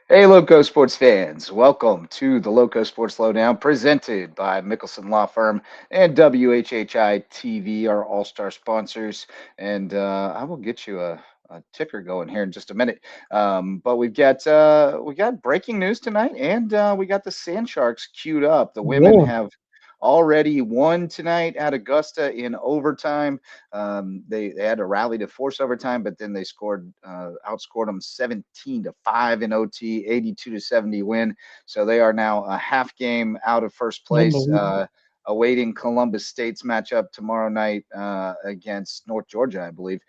Hey, Loco Sports fans. Welcome to the Loco Sports Lowdown presented by Mickelson Law Firm and WHHI TV, our all star sponsors. And I will get you a ticker going here in just a minute. But we got breaking news tonight, and we got the Sand Sharks queued up. The women Rolling. have already won tonight at Augusta in overtime. They had to rally to force overtime, but then they outscored them 17-5 in OT, 82-70 win. So they are now a half game out of first place. Unbelievable. Awaiting Columbus State's matchup tomorrow night against North Georgia, I believe,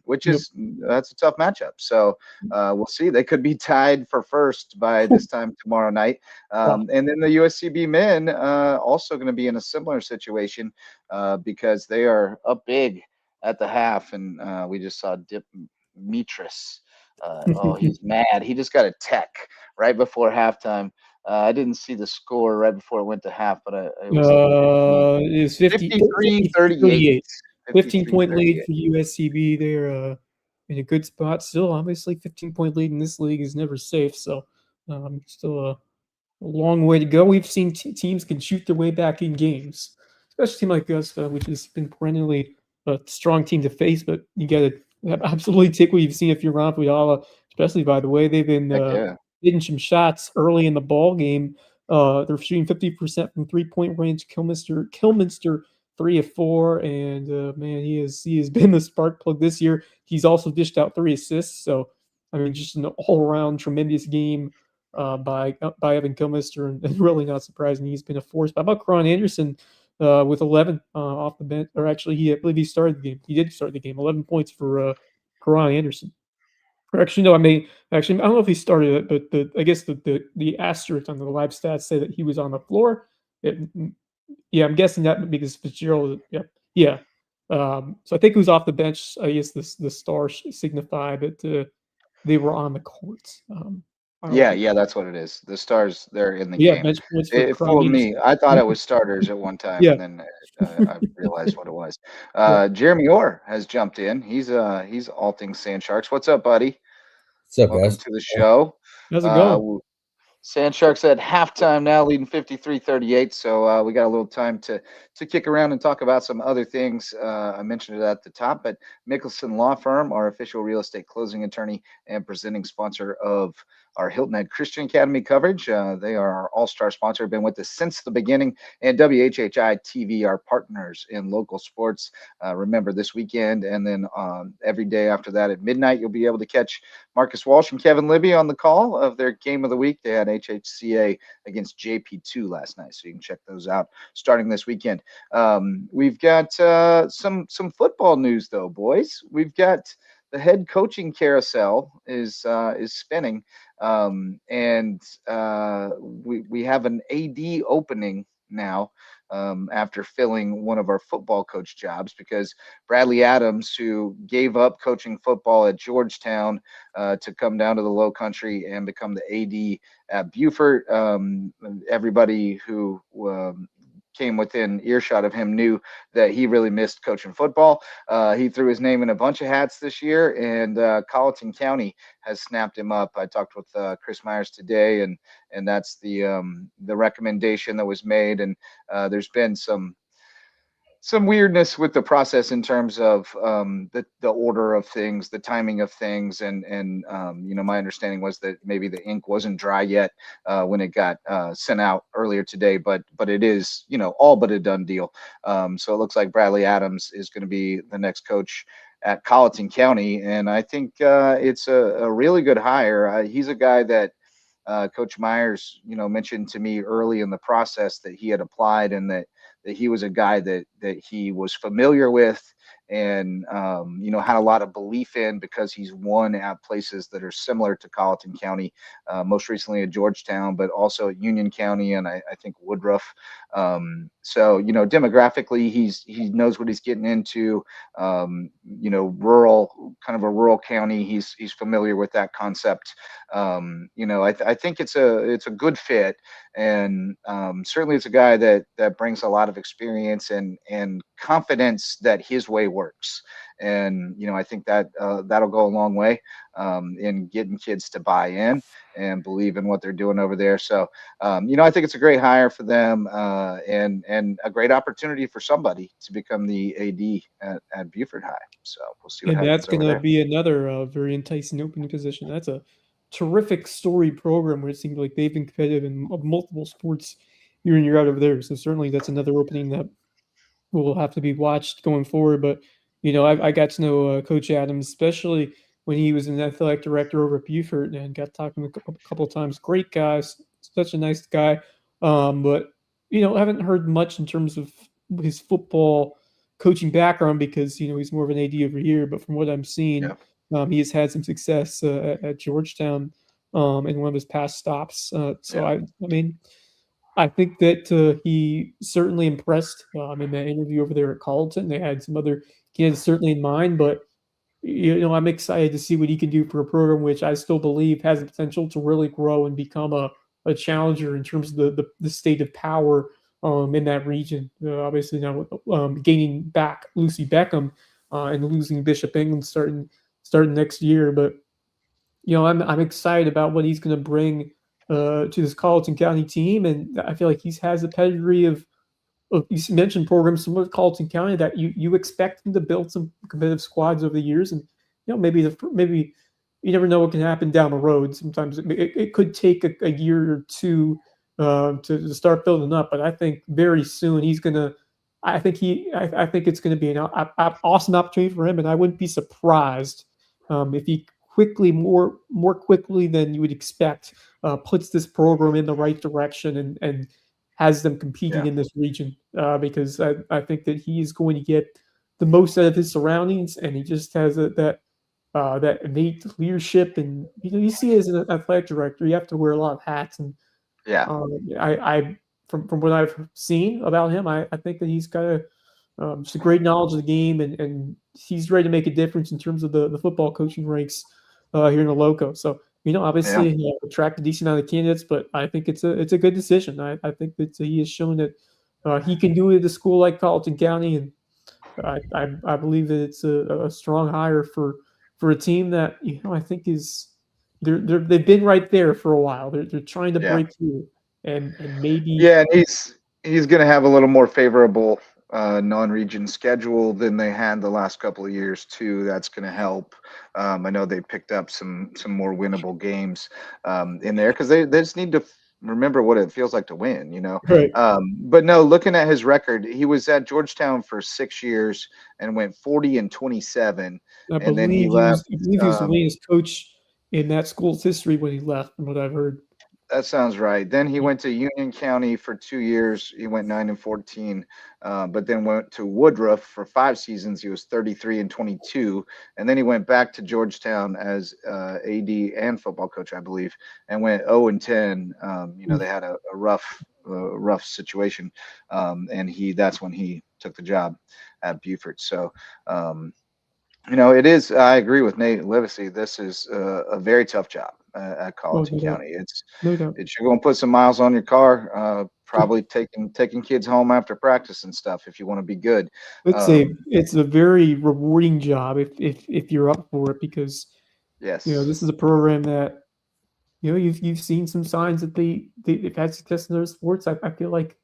which Yep. is that's a tough matchup. So we'll see. They could be tied for first by this time tomorrow night. Wow. And then the USCB men also going to be in a similar situation because they are up big at the half, and we just saw Dip Mitris. Oh, he's mad. He just got a tech right before halftime. I didn't see the score right before it went to half, but it was like 50, It's 50, 53-38. 38. 15-point lead 53-38. for USCB. They're in a good spot still. Obviously, 15-point lead in this league is never safe. So, still a long way to go. We've seen teams can shoot their way back in games, especially a team like us, which has been perennially a strong team to face. But you got to absolutely take what you've seen if you're Ron Fiala, especially by the way they've been Heck yeah. hitting some shots early in the ball game. They're shooting 50% from 3-point range. Kilminster 3 of 4, and man, he has been the spark plug this year. He's also dished out 3 assists. So I mean, just an all around tremendous game by Evan Kilmister, and really not surprising he's been a force. But how about Karan Anderson with 11 off the bench? Or actually, I believe he started the game. He did start the game. 11 points for Karan Anderson. Or actually, no, I don't know if he started it, but I guess the asterisk on the live stats say that he was on the floor. Yeah, I'm guessing that because Fitzgerald. Yeah, yeah. So I think he was off the bench. I guess the star signify that they were on the court. I don't Yeah, know. yeah, that's what it is. The Stars, they're in the Yeah, game. bench points for It Karan fooled Anderson. me. I thought it was starters at one time, Yeah. and then I realized what it was. Yeah. Jeremy Orr has jumped in. He's all things Sand Sharks. What's up, buddy? What's up, Welcome guys? to the show. How's it Uh, going? Sand Sharks at halftime now, leading 53-38. So we got a little time to kick around and talk about some other things. I mentioned it at the top, but Mickelson Law Firm, our official real estate closing attorney and presenting sponsor of our Hilton Head Christian Academy coverage. They are our all-star sponsor, been with us since the beginning, and WHHI TV, our partners in local sports. Remember this weekend, and then every day after that at midnight, you'll be able to catch Marcus Walsh and Kevin Libby on the call of their game of the week. They had HHCA against JP2 last night, so you can check those out starting this weekend. We've got some football news though, boys. We've got the head coaching carousel is spinning, and we have an AD opening now after filling one of our football coach jobs because Bradley Adams, who gave up coaching football at Georgetown to come down to the Low Country and become the AD at Beaufort. Everybody who came within earshot of him knew that he really missed coaching football. He threw his name in a bunch of hats this year, and Colleton County has snapped him up. I talked with Chris Myers today, and that's the recommendation that was made. And there's been some weirdness with the process in terms of the order of things, the timing of things, and my understanding was that maybe the ink wasn't dry yet when it got sent out earlier today, but it is all but a done deal. So it looks like Bradley Adams is going to be the next coach at Colleton County, and I think it's a really good hire. He's a guy that. Coach Myers, mentioned to me early in the process that he had applied and that he was a guy that he was familiar with and had a lot of belief in because he's won at places that are similar to Colleton County, most recently at Georgetown, but also at Union County and I think Woodruff. So demographically, he knows what he's getting into. Rural, kind of a rural county. He's familiar with that concept. I think it's a good fit, and certainly it's a guy that brings a lot of experience and confidence that his way works. And I think that that'll go a long way in getting kids to buy in and believe in what they're doing over there. So I think it's a great hire for them, and a great opportunity for somebody to become the AD at Buford High. So we'll see what And that's happens going over to there. be another very enticing opening position. That's a terrific story program where it seems like they've been competitive in multiple sports year in year out over there. So certainly that's another opening that will have to be watched going forward. But I got to know Coach Adams, especially when he was an athletic director over at Buford, and got talking to him a couple of times. Great guy, such a nice guy. But I haven't heard much in terms of his football coaching background because he's more of an AD over here. But from what I'm seeing, Yeah, he has had some success at Georgetown in one of his past stops. So yeah, I mean. I think that he certainly impressed in that interview over there at Carleton. They had some other kids certainly in mind, but I'm excited to see what he can do for a program which I still believe has the potential to really grow and become a challenger in terms of the state of power in that region. Obviously now gaining back Lucy Beckham and losing Bishop England starting next year, but I'm excited about what he's going to bring to this Carleton County team, and I feel like he has a pedigree of you mentioned programs similar to Carleton County that you expect him to build some competitive squads over the years, and maybe you never know what can happen down the road. Sometimes it could take a year or two to start building up, but I think very soon he's gonna. I think it's going to be an awesome opportunity for him, and I wouldn't be surprised if he more quickly than you would expect puts this program in the right direction and has them competing yeah, in this region because I think that he is going to get the most out of his surroundings, and he just has that innate leadership. And you see, as an athletic director, you have to wear a lot of hats, and yeah, I from what I've seen about him, I think that he's got just a great knowledge of the game, and he's ready to make a difference in terms of the football coaching ranks here in the Loco. So yeah, obviously he attract a decent amount of candidates, but I think it's a good decision. I think that he has shown that he can do it at a school like Carleton County, and I believe that it's a strong hire for a team that I think is they've been right there for a while. They're trying to yeah. break through, and maybe Yeah, and he's going to have a little more favorable non-region schedule than they had the last couple of years too. That's going to help. I know they picked up some more winnable games in there because they just need to remember what it feels like to win. right. But no, looking at his record, he was at Georgetown for 6 years and went 40-27, and then he left. I believe he was the Um, latest coach in that school's history when he left, from what I've heard. That sounds right. Then he Yeah. went to Union County for 2 years. He went 9-14, but then went to Woodruff for 5 seasons. He was 33-22, and then he went back to Georgetown as AD and football coach, I believe, and went 0-10. They had a rough situation, and that's when he took the job at Buford. So. It is. I agree with Nate Livesey. This is a very tough job at Oh, Colleton no doubt. County. No doubt. You're going to put some miles on your car. Probably taking kids home after practice and stuff if you want to be good. Um, It's a very rewarding job if you're up for it because yes, this is a program that you've seen some signs that they've had success in other sports. I feel like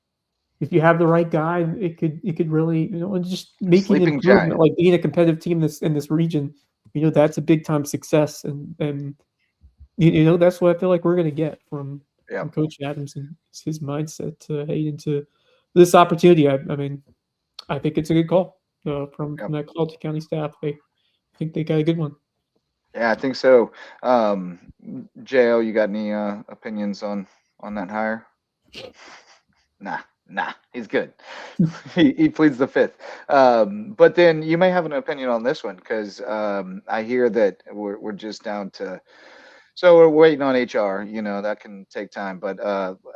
if you have the right guy, it could really and just making sleeping improvement, giant. like being a competitive team in this region, that's a big time success, and that's what I feel like we're gonna get from Yep, Coach Adams and his mindset heading into this opportunity. I mean, I think it's a good call from yep. that Carleton County staff. I think they got a good one. Yeah, I think so. Jo, you got any opinions on that hire? Nah, nah, he's good. He pleads the fifth. But then you may have an opinion on this one because I hear that we're just down to. So we're waiting on HR. That can take time, but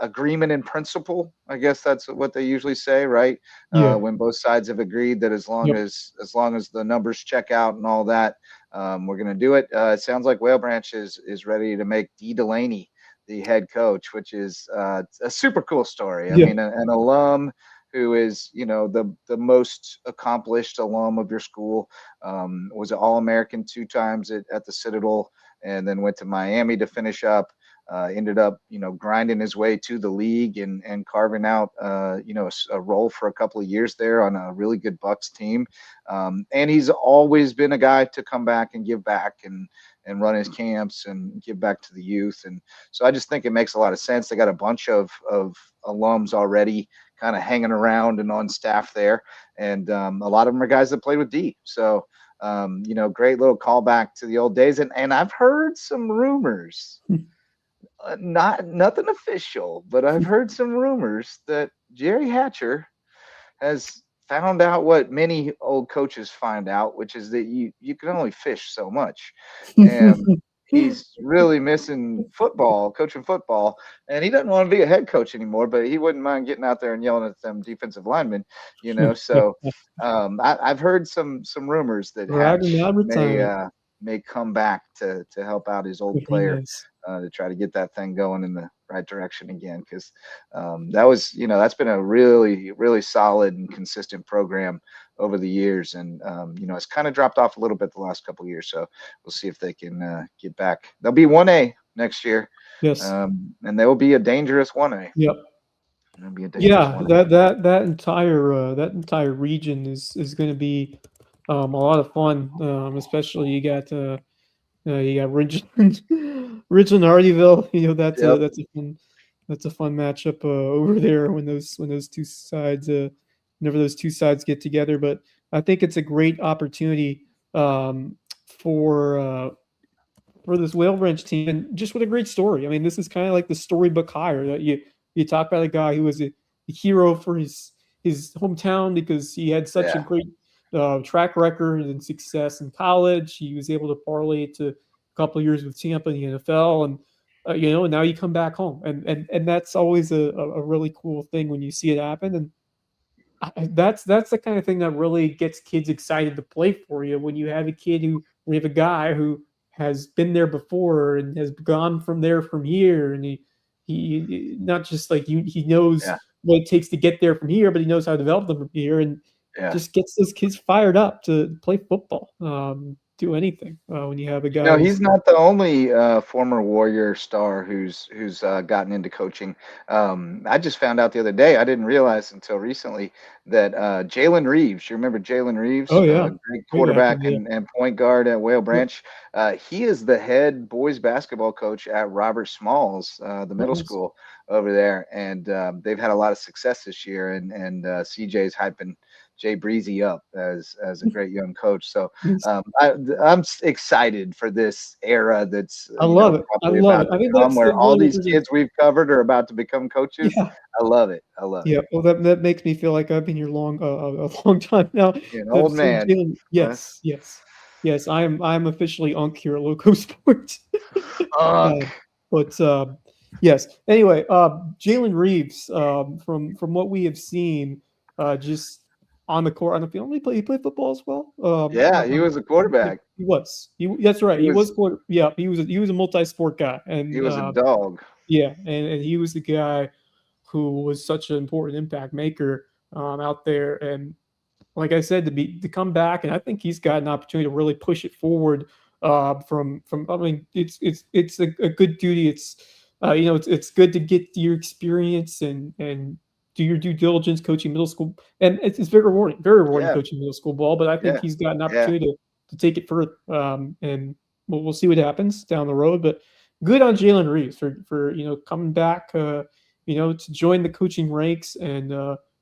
agreement in principle. I guess that's what they usually say, right? Yeah. When both sides have agreed that as long Yep. as the numbers check out and all that, we're going to do it. It sounds like Whale Branch is ready to make Dee Delaney the head coach, which is a super cool story. I Yeah. mean, an alum who is, the most accomplished alum of your school, was an All-American 2 times at the Citadel, and then went to Miami to finish up. Ended up, grinding his way to the league and carving out, a role for a couple of years there on a really good Bucks team. And he's always been a guy to come back and give back and run his camps and give back to the youth. And so I just think it makes a lot of sense. They got a bunch of alums already kind of hanging around and on staff there. And a lot of them are guys that played with D. So, great little callback to the old days. And I've heard some rumors. Nothing official, but I've heard some rumors that Jerry Hatcher has found out what many old coaches find out, which is that you can only fish so much. And he's really missing coaching football, and he doesn't want to be a head coach anymore, but he wouldn't mind getting out there and yelling at them defensive linemen, So I've heard some rumors that Hatch may come back to help out his old player. To try to get that thing going in the right direction again, because that's been a really, really solid and consistent program over the years, and it's kind of dropped off a little bit the last couple of years. So we'll see if they can get back. They'll be 1A next year, yes, and they will be a dangerous 1A. Yep. That entire region is going to be a lot of fun, especially you got Ridgeland, Hardyville. That's a fun matchup over there when those two sides whenever those two sides get together. But I think it's a great opportunity for this Whale Branch team, and just with a great story. I mean, this is kind of like the storybook hire that you talk about, a guy who was a hero for his hometown because he had such a great track record and success in college. He was able to parlay it to a couple of years with Tampa in the NFL, and and now you come back home, and that's always a really cool thing when you see it happen. And that's the kind of thing that really gets kids excited to play for you, when you have a guy who has been there before and has gone from here, and he not just like he knows what it takes to get there from here, but he knows how to develop them from here, and just gets those kids fired up to play football, do anything. When you have a guy, he's not the only former Warrior star who's gotten into coaching. I just found out the other day, I didn't realize until recently, that Jalen Reeves, you remember Jalen Reeves? Oh yeah, great quarterback and point guard at Whale Branch. He is the head boys basketball coach at Robert Smalls, the middle school over there, and they've had a lot of success this year. And CJ's hyping Jay Breezy up as a great young coach. So I'm excited for this era that's I love it. I think that's where all these kids we've covered are about to become coaches. Yeah. I love it. Yeah, well, that makes me feel like I've been here a long time now. You're an old man. Yes. I'm officially Unk here at LowcoSports. But yes. Anyway, Jalen Reeves, from what we have seen, just on the court, on the field, he played football as well. He was a quarterback. He was. That's right. He was he was a multi-sport guy, and he was a dog. Yeah, and he was the guy who was such an important impact maker out there. And like I said, to come back, and I think he's got an opportunity to really push it forward. From I mean, it's a good duty. It's it's good to get your experience and do your due diligence coaching middle school, and it's very rewarding coaching middle school ball. But I think he's got an opportunity to take it further, and we'll see what happens down the road. But good on Jalen Reeves for coming back, to join the coaching ranks, and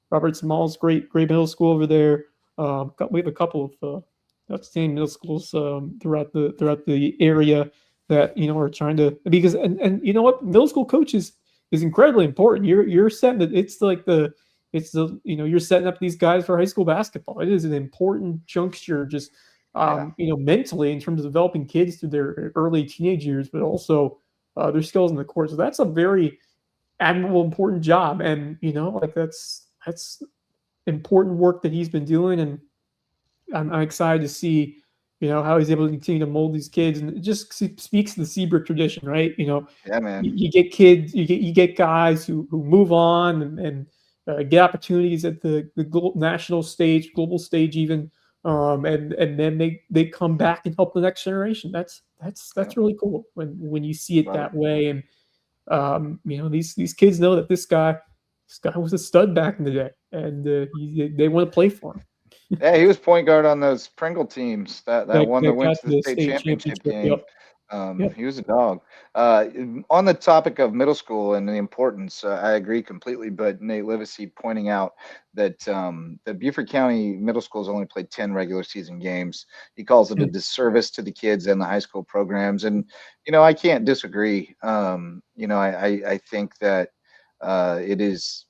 Robert Smalls, great middle school over there. We have a couple of outstanding middle schools throughout the area that are trying to, because and you know what, middle school coaches is incredibly important. You're setting it. It's you're setting up these guys for high school basketball. It is an important juncture, just mentally, in terms of developing kids through their early teenage years, but also their skills in the court. So that's a very admirable, important job, and that's important work that he's been doing, and I'm excited to see how he's able to continue to mold these kids, and it just speaks to the Seabrook tradition, right? Yeah, man. You get kids, you get guys who move on, and get opportunities at the national stage, global stage, even, and then they come back and help the next generation. Yeah, That's really cool when you see it love it. that way. And these kids know that this guy was a stud back in the day, and they want to play for him. Yeah, he was point guard on those Pringle teams that That, won the that went got to to the the state state championship championship. game. Yep. Yep. He was a dog. Uh, on the topic of middle school and the importance, I agree completely. But Nate Livesey pointing out that that Beaufort County middle schools only played 10 regular season games. He calls it a Mm. disservice to the kids and the high school programs, and I can't disagree. I think that it is.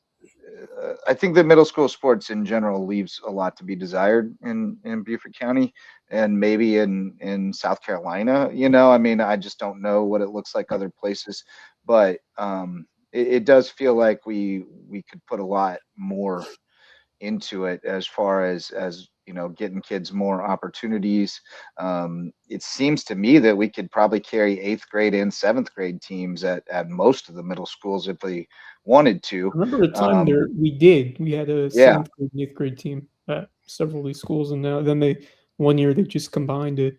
I think the middle school sports in general leaves a lot to be desired in Beaufort County and maybe in South Carolina. I mean, I just don't know what it looks like other places, but it does feel like we could put a lot more into it as far as getting kids more opportunities. It seems to me that we could probably carry eighth grade and seventh grade teams at most of the middle schools if we wanted to. I remember a time Um, there we had a yeah, seventh grade and eighth grade team at several of these schools, and now then they one year they just combined it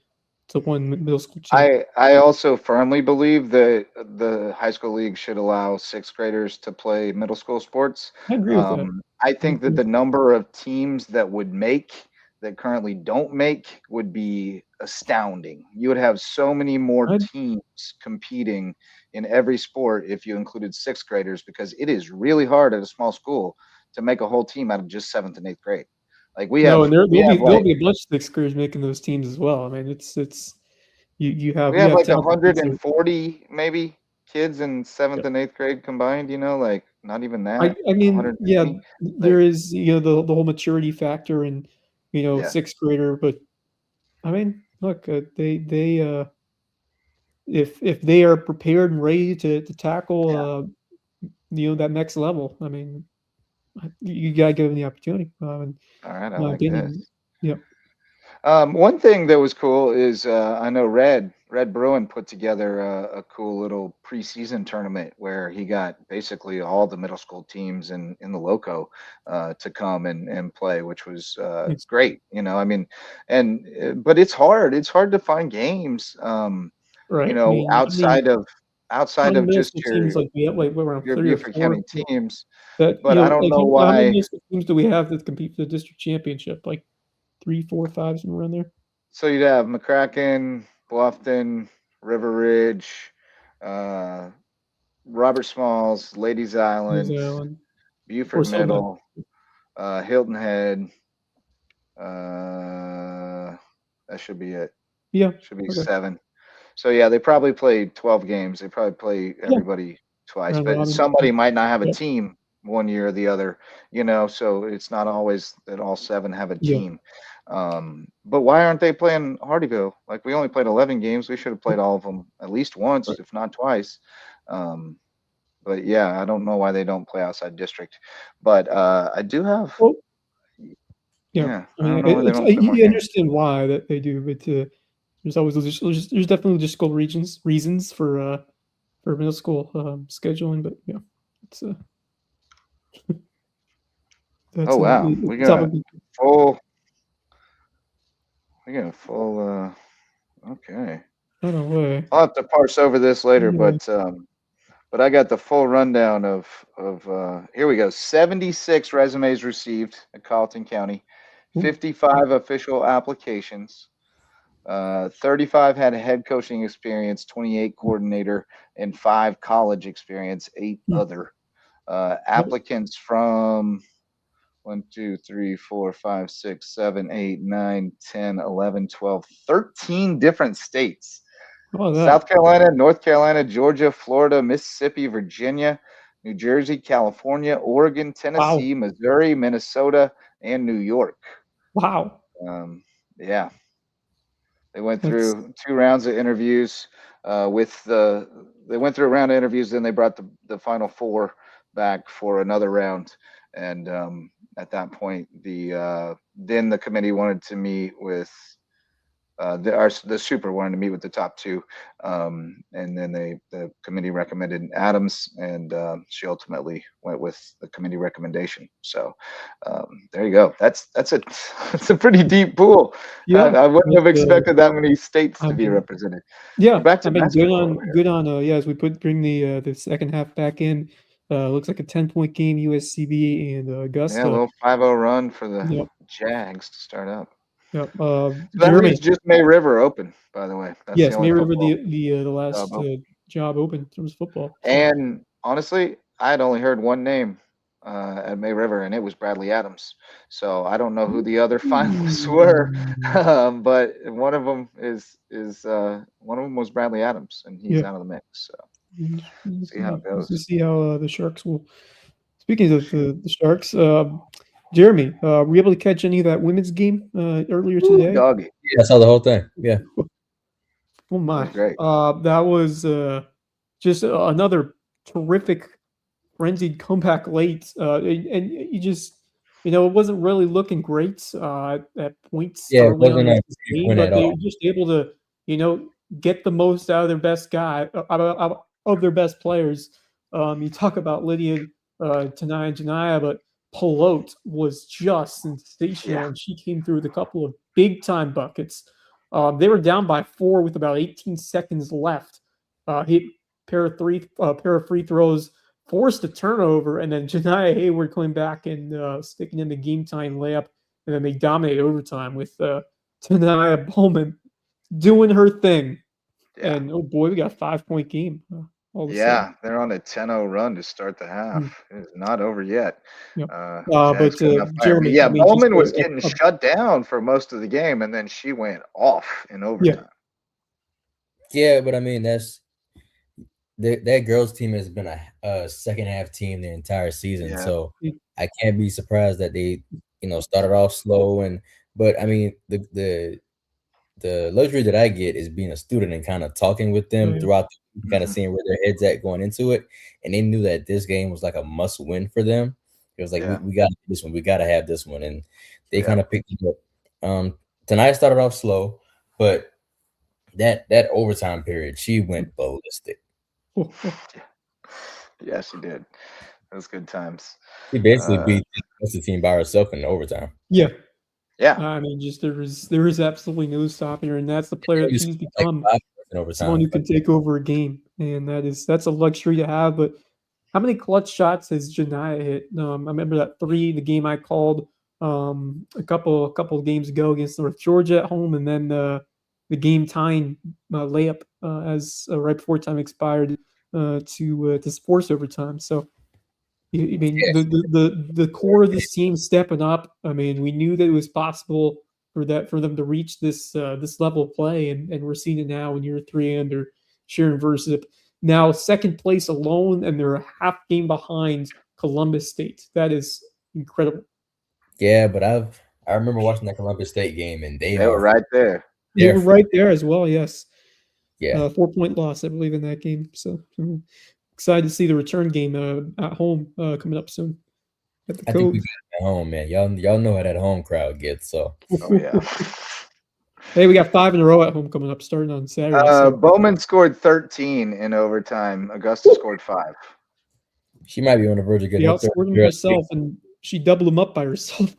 to one middle school team. I also firmly believe that the high school league should allow sixth graders to play middle school sports. I agree with that. I I think that agree. the number of teams that currently don't make would be astounding. You would have so many more I teams competing in every sport if you included sixth graders because it is really hard at a small school to make a whole team out of just seventh and eighth grade. Like we No, have and we have there'll like be a bunch of sixth graders making those teams as well. I mean, it's we you have have like talented kids there. 140 maybe kids in Yeah. seventh and eighth grade combined, like not even that, I mean, yeah, 150. there Like, is the whole maturity factor and yeah, sixth grader, but I mean, look, they if they are prepared and ready to tackle yeah. that next level, I mean, you gotta give them the opportunity. In All right, I my like this. opinion, yeah, One thing that was cool is I know Red Bruin put together a cool little preseason tournament where he got basically all the middle school teams in the Loco to come and play, which was it's great. I mean, and but it's hard. It's hard to find games. right. I mean, Outside on of middle just school teams, like we have like what, around your 3 or Beaufort 4 County teams, that but I don't like know how many why. middle school teams do we have that compete for the district championship? Like 3, 4, 5, somewhere around there. So you'd have McCracken, Bluffton, River Ridge, uh, Robert Smalls, Ladies There's Island, Allen, of Buford course, Hillman. Middle, Hilton Head. Uh, that should be it. Yeah. Should be Okay. 7. So yeah, they probably play 12 games. They probably play Yeah. everybody twice, Round but robin. somebody might not have a Yep. team one year or the other, so it's not always that all 7 have a Yeah. team. But why aren't they playing Hardyville? Like we only played 11 games. We should have played all of them at least once, Right. if not twice. Um, but yeah, I don't know why they don't play outside district. But I do have, Well, yeah. yeah, I I mean, don't know why they don't play more you games. understand why that they do, but there's always there's definitely logistical reasons for middle school scheduling, but yeah, it's Oh that's wow, it's a topic. full, we got a full. Okay. I don't know way. I'll have to parse over this later, Yeah. but I got the full rundown of here we go. 76 resumes received at Colleton County, Ooh, 55 official applications. 35 had head coaching experience, 28 coordinator, and 5 college experience, 8 hmm. other. Applicants from 1, 2, 3, 4, 5, 6, 7, 8, 9, 10, 11, 12, 13 different states. How about South that? Carolina, North Carolina, Georgia, Florida, Mississippi, Virginia, New Jersey, California, Oregon, Wow. Tennessee, Missouri, Minnesota, and New York. Wow. Yeah, they went That's through 2 rounds of interviews. They went through a round of interviews, then they brought the final 4 back for another round, and at that point, then the committee wanted to meet with the super wanted to meet with the top two, and then the committee recommended Adams, and she ultimately went with the committee recommendation. So there you go. That's a that's a pretty deep pool. Yeah, I wouldn't have expected that many states I to be mean, represented. We're yeah, back I to mean, good basketball on over here. good on. Yeah, as we bring the second half back in, looks like a 10-point game, USCB and Yeah, a Augusta. little 5-0 run for the Yep, Jags to start up. yep. So that Jeremy, leaves just May River open, by the way. That's the yes, only May River, football the job last open. job open in terms of football. So. And honestly, I had only heard one name at May River, and it was Bradley Adams. So I don't know who the other finalists were, Mm, but one of them is one of them was Bradley Adams, and he's yeah. out of the mix. So We'll see how it see. We'll goes. see how the Sharks will. Speaking of the Sharks, Jeremy, were you able to catch any of that women's game earlier Ooh, today? doggy, Yeah, I saw the whole thing. Yeah. Oh it my, was great. that was just another terrific frenzied comeback late, and you just it wasn't really looking great at points Yeah, it early on wasn't in a this big game, win but at they were all. just able to get the most out of their best guy out of their best players. You talk about Lydia Tanaya Janaya, but Pelote was just sensational, Yeah, and she came through with a couple of big time buckets. They were down by 4 with about 18 seconds left. Hit pair of free throws, forced a turnover, and then Janiyah Hayward coming back and sticking in the game time layup, and then they dominate overtime with Tanaya Bowman doing her thing. yeah. And oh boy, we got a 5-point game all of a sudden. Yeah, they're on a 10-0 run to start the Mm, half. It's not over yet. yep. Jags But coming up firing. But Jeremy, yeah, I mean, just Bowman was getting shut down for most of the game, and then she went off in yeah, overtime. Yeah, but I mean that girls team has been a second half team the entire season, Yeah, so yeah, I can't be surprised that they started off slow but I mean the luxury that I get is being a student and kind of talking with them yeah, throughout kind of hmm, seeing where their heads at going into it, and they knew that this game was like a must win for them. It was like yeah, we got this one, we got to have this one, and they yeah. kind of picked it up. Tonight started off slow, but that overtime period, she went ballistic. Yeah, she did. Those good times. She basically Uh, beat the team by herself in overtime. yeah. yeah, I mean, just there is absolutely no stopping her, and that's the player that She she's scored like become. 5 points in Someone overtime. who can take over a game, and that's a luxury to have. But how many clutch shots has Janiyah hit? I remember that 3, the game I called a couple of games ago against North Georgia at home, and then the game tying layup as right before time expired to force overtime. So I mean, the core of this team stepping up. I mean, we knew that it was possible for them to reach this level of play, and we're seeing it now in year 3 under Sharon Versip. Now second place alone, and they're a half game behind Columbus State. That is incredible. Yeah, but I remember watching that Columbus State game, and they they were are right there. They they're were right there as well. Yes, yeah. 4-point loss, I believe, in that game. So excited to see the return game at home coming up soon at the I think we Cove. got it at home, man. Y'all know how that home crowd gets. So Oh yeah. Hey, we got 5 in a row at home coming up, starting on Saturday. So Bowman scored 13 in overtime. Augusta scored 5. she might be on the verge of she getting her third outscored him jersey. herself, and she doubled him up by herself.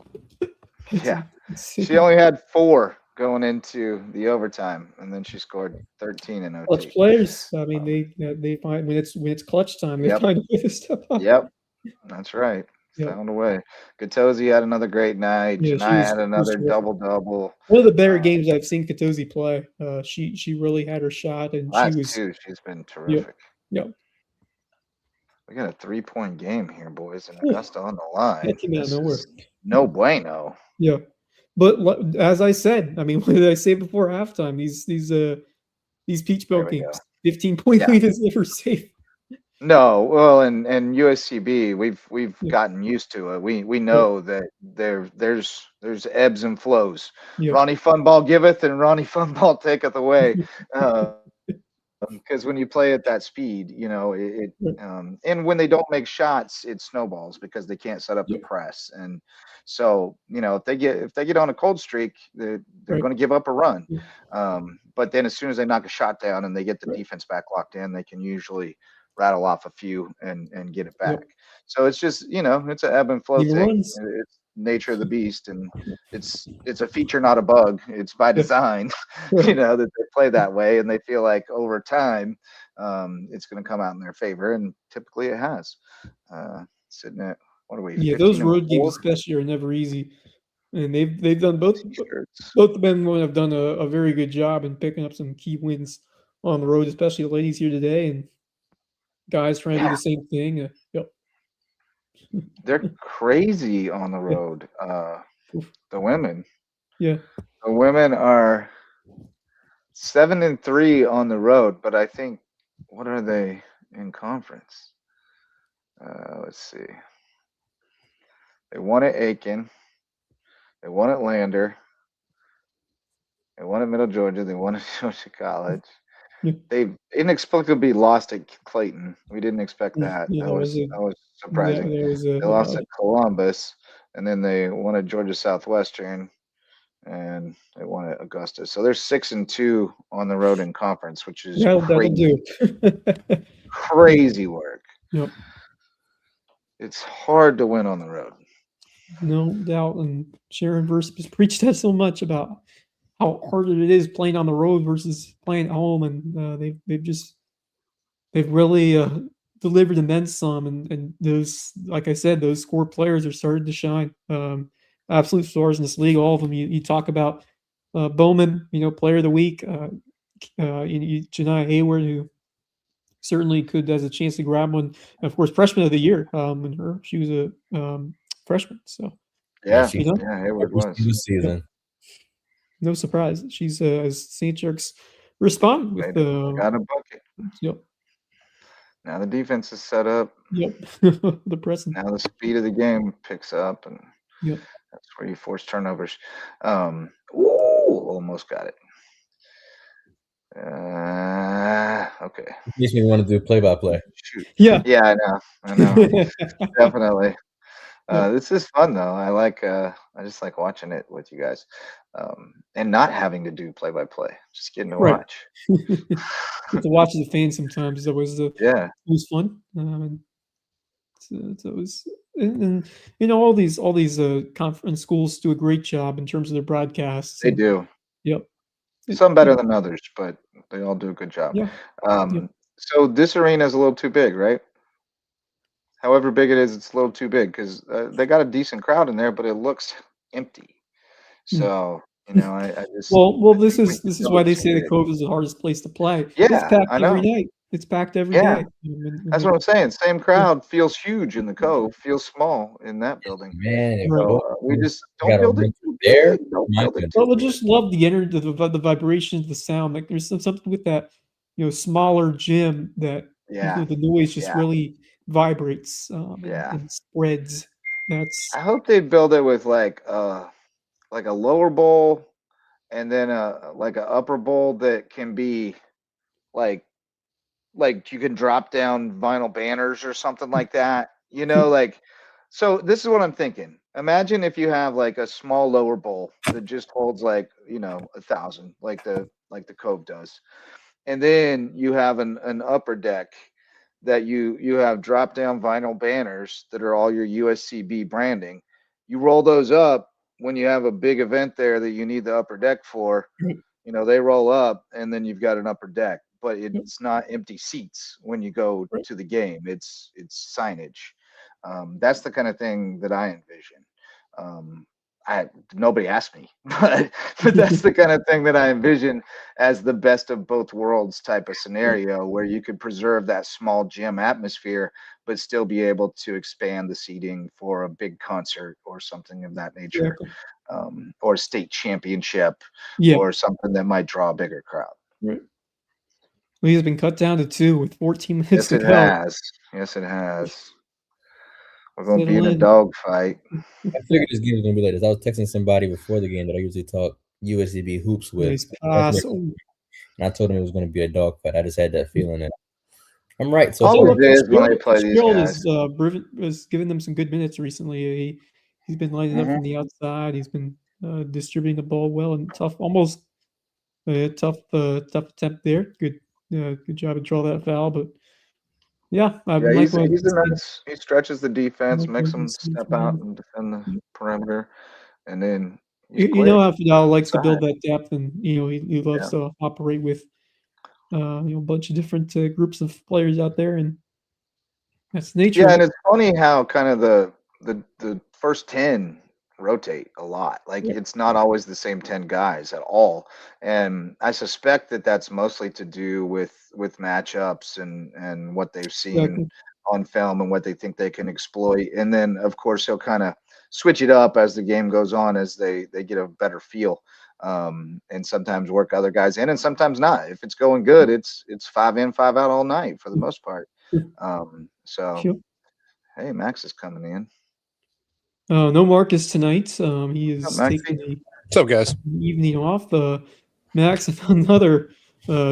That's Yeah, she insane. only had 4 going into the overtime, and then she scored 13 in Clutch OT. players. I mean, Um, they find when it's clutch time, they yep, find a way to step up. yep, that's right. Yeah, Found a way. Gatosi had another great night. yeah, Janai had she was another terrific. double double. One of the better Uh, games I've seen Katosi play. She really had her shot, and she last was 2, she's been yeah terrific. yeah. We got a 3-point game here, boys, and Whew, Augusta on the that line. came out of This nowhere. is no bueno. Yeah, but as I said, I mean, what did I say before halftime? These Peach There Belt we go. games, 15-point Yeah. lead is never safe. No, well, and USCB, we've Yeah, gotten used to it. We yeah, know that there's ebbs and flows. yeah. Ronnie Funball giveth and Ronnie Funball taketh away. Uh, because when you play at that speed, and when they don't make shots, it snowballs because they can't set up the Yep. press. And so, if they get on a cold streak, they're Right. going to give up a run. Yeah. But then as soon as they knock a shot down and they get the Right. defense back locked in, they can usually rattle off a few and get it back. Yep. So it's just, it's an ebb and flow Even thing. runs. It's nature of the beast, and it's a feature, not a bug. It's by design, that they play that way, and they feel like over time, it's going to come out in their favor, and typically it has. Sitting at, what are we? Yeah, 15 those and road games 4? especially are never easy, and they've done both T-shirts. of them have done a very good job in picking up some key wins on the road, especially the ladies here today, and guys trying to do the same thing. Yep. They're crazy on the road. The women. Yeah. The women are 7-3 on the road, but I think, what are they in conference? Let's see. They won at Aiken. They won at Lander. They won at Middle Georgia. They won at Georgia College. Yeah. They inexplicably lost at Clayton. We didn't expect that. Yeah, that was surprising. there was They lost at Columbus, and then they won at Georgia Southwestern, and they won at Augusta. So they're 6-2 on the road in conference, which is that'll do. crazy work. Yep. It's hard to win on the road. No doubt. And Sharon Verse has preached that so much about how hard it is playing on the road versus playing at home, and they've really delivered and then some. And those, like I said, those score players are starting to shine. Absolute stars in this league, all of them. You talk about Bowman, player of the week. Janiyah Hayward, who certainly has a chance to grab one. And of course, freshman of the year. And she was a freshman, so Hayward was this season. No surprise. She's as St. Jerks respond with got a bucket. Yep. Now the defense is set up. Yep. The press. Now the speed of the game picks up, and yep. That's where you force turnovers. Almost got it. Okay. Makes me want to do play-by-play. Shoot. Yeah. Yeah, I know. Definitely. This is fun though. I just like watching it with you guys, and not having to do play-by-play. Just getting to watch. To watch as a fan sometimes is always it was fun. So it was, and all these conference schools do a great job in terms of their broadcasts. They do. Yep. Some better than others, but they all do a good job. Yeah. So this arena is a little too big, right? However big it is, it's a little too big because they got a decent crowd in there, but it looks empty. So I just this is why they say the Cove is the hardest place to play. Yeah, it's packed I know. every night. It's packed every day. That's what I'm saying. Same crowd feels huge in the Cove, feels small in that building. Man, we just don't build it there. Well, we just love the energy, the vibrations, the sound. Like there's something with that, smaller gym that the noise just really vibrates and spreads. I hope they build it with like a lower bowl and then like an upper bowl that can be like you can drop down vinyl banners or something like that. So this is what I'm thinking. Imagine if you have like a small lower bowl that just holds 1,000, like the Cove does. And then you have an upper deck that you have drop down vinyl banners that are all your USCB branding. You roll those up when you have a big event there that you need the upper deck for, they roll up and then you've got an upper deck, but it's not empty seats when you go to the game. It's signage. That's the kind of thing that I envision. Nobody asked me, but that's the kind of thing that I envision as the best of both worlds type of scenario where you could preserve that small gym atmosphere, but still be able to expand the seating for a big concert or something of that nature, or state championship or something that might draw a bigger crowd. Right. Well, he's been cut down to 2 with 14 minutes to go. Yes, it has. We're going to be in a dogfight. I figured this game was going to be like this. I was texting somebody before the game that I usually talk USCB hoops with. Nice pass. and I told him it was going to be a dogfight. I just had that feeling, and I'm right. So Always far. is when they play these guys. has given them some good minutes recently. He's been lining up from the outside. He's been distributing the ball well and tough attempt there. Good job to draw that foul, but yeah, I Yeah, like he's a nice. He stretches the defense, like makes what them he's seen step from out him. and defend the perimeter, and then he's You know quick how Fidel likes to inside. build that depth, and he loves Yeah. to operate with a bunch of different groups of players out there, and that's the nature Yeah, of and it. it's funny how kind of the first 10 rotate a lot. Like Yeah. it's not always the same 10 guys at all. And I suspect that that's mostly to do with matchups and what they've seen Exactly. on film and what they think they can exploit. And then of course he'll kind of switch it up as the game goes on as they get a better feel. And sometimes work other guys in and sometimes not. If it's going good, it's 5 in, 5 out all night for the most part. So Sure. hey, Max is coming in. No Marcus tonight. He What's is up, Maxie? taking the What's up, guys? evening off. Max, another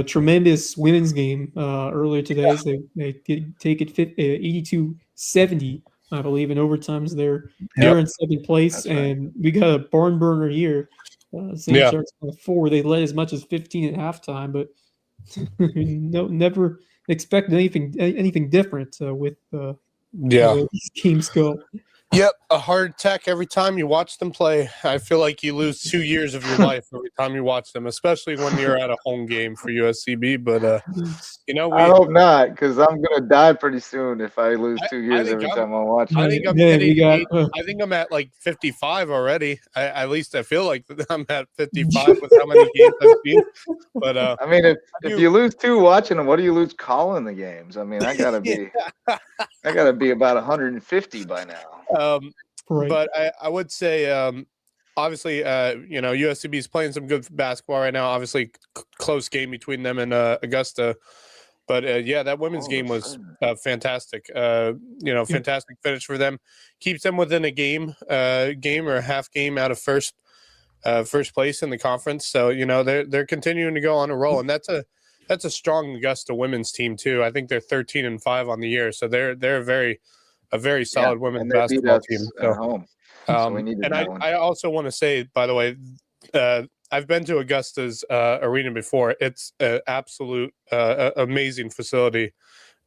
tremendous women's game earlier today. So they take it 82-70, I believe, in overtimes. They're Yep. in second place, That's right. and we got a barn burner here. Same Yeah. Sharks by 4. They led as much as 15 at halftime, but never expect anything different with the way these games go. Yep, a heart attack every time you watch them play. I feel like you lose 2 years of your life every time you watch them, especially when you're at a home game for USCB. But I hope not, because I'm gonna die pretty soon if I lose 2 years every time I watch. I think I'm I think I'm at like 55 already. At least I feel like I'm at 55 with how many games I've seen. But I mean, if you lose 2 watching them, what do you lose calling the games? I mean, I gotta be about 150 by now. Right. But I would say, obviously, USCB is playing some good basketball right now. Obviously, close game between them and Augusta. But yeah, that women's game was fantastic. Fantastic finish for them. Keeps them within a game or a half game out of first place in the conference. So they're continuing to go on a roll, and that's a strong Augusta women's team too. I think they're 13-5 on the year, so they're a very solid women's basketball team. At home. So we needed that one. I also want to say, by the way, I've been to Augusta's arena before. It's an absolute amazing facility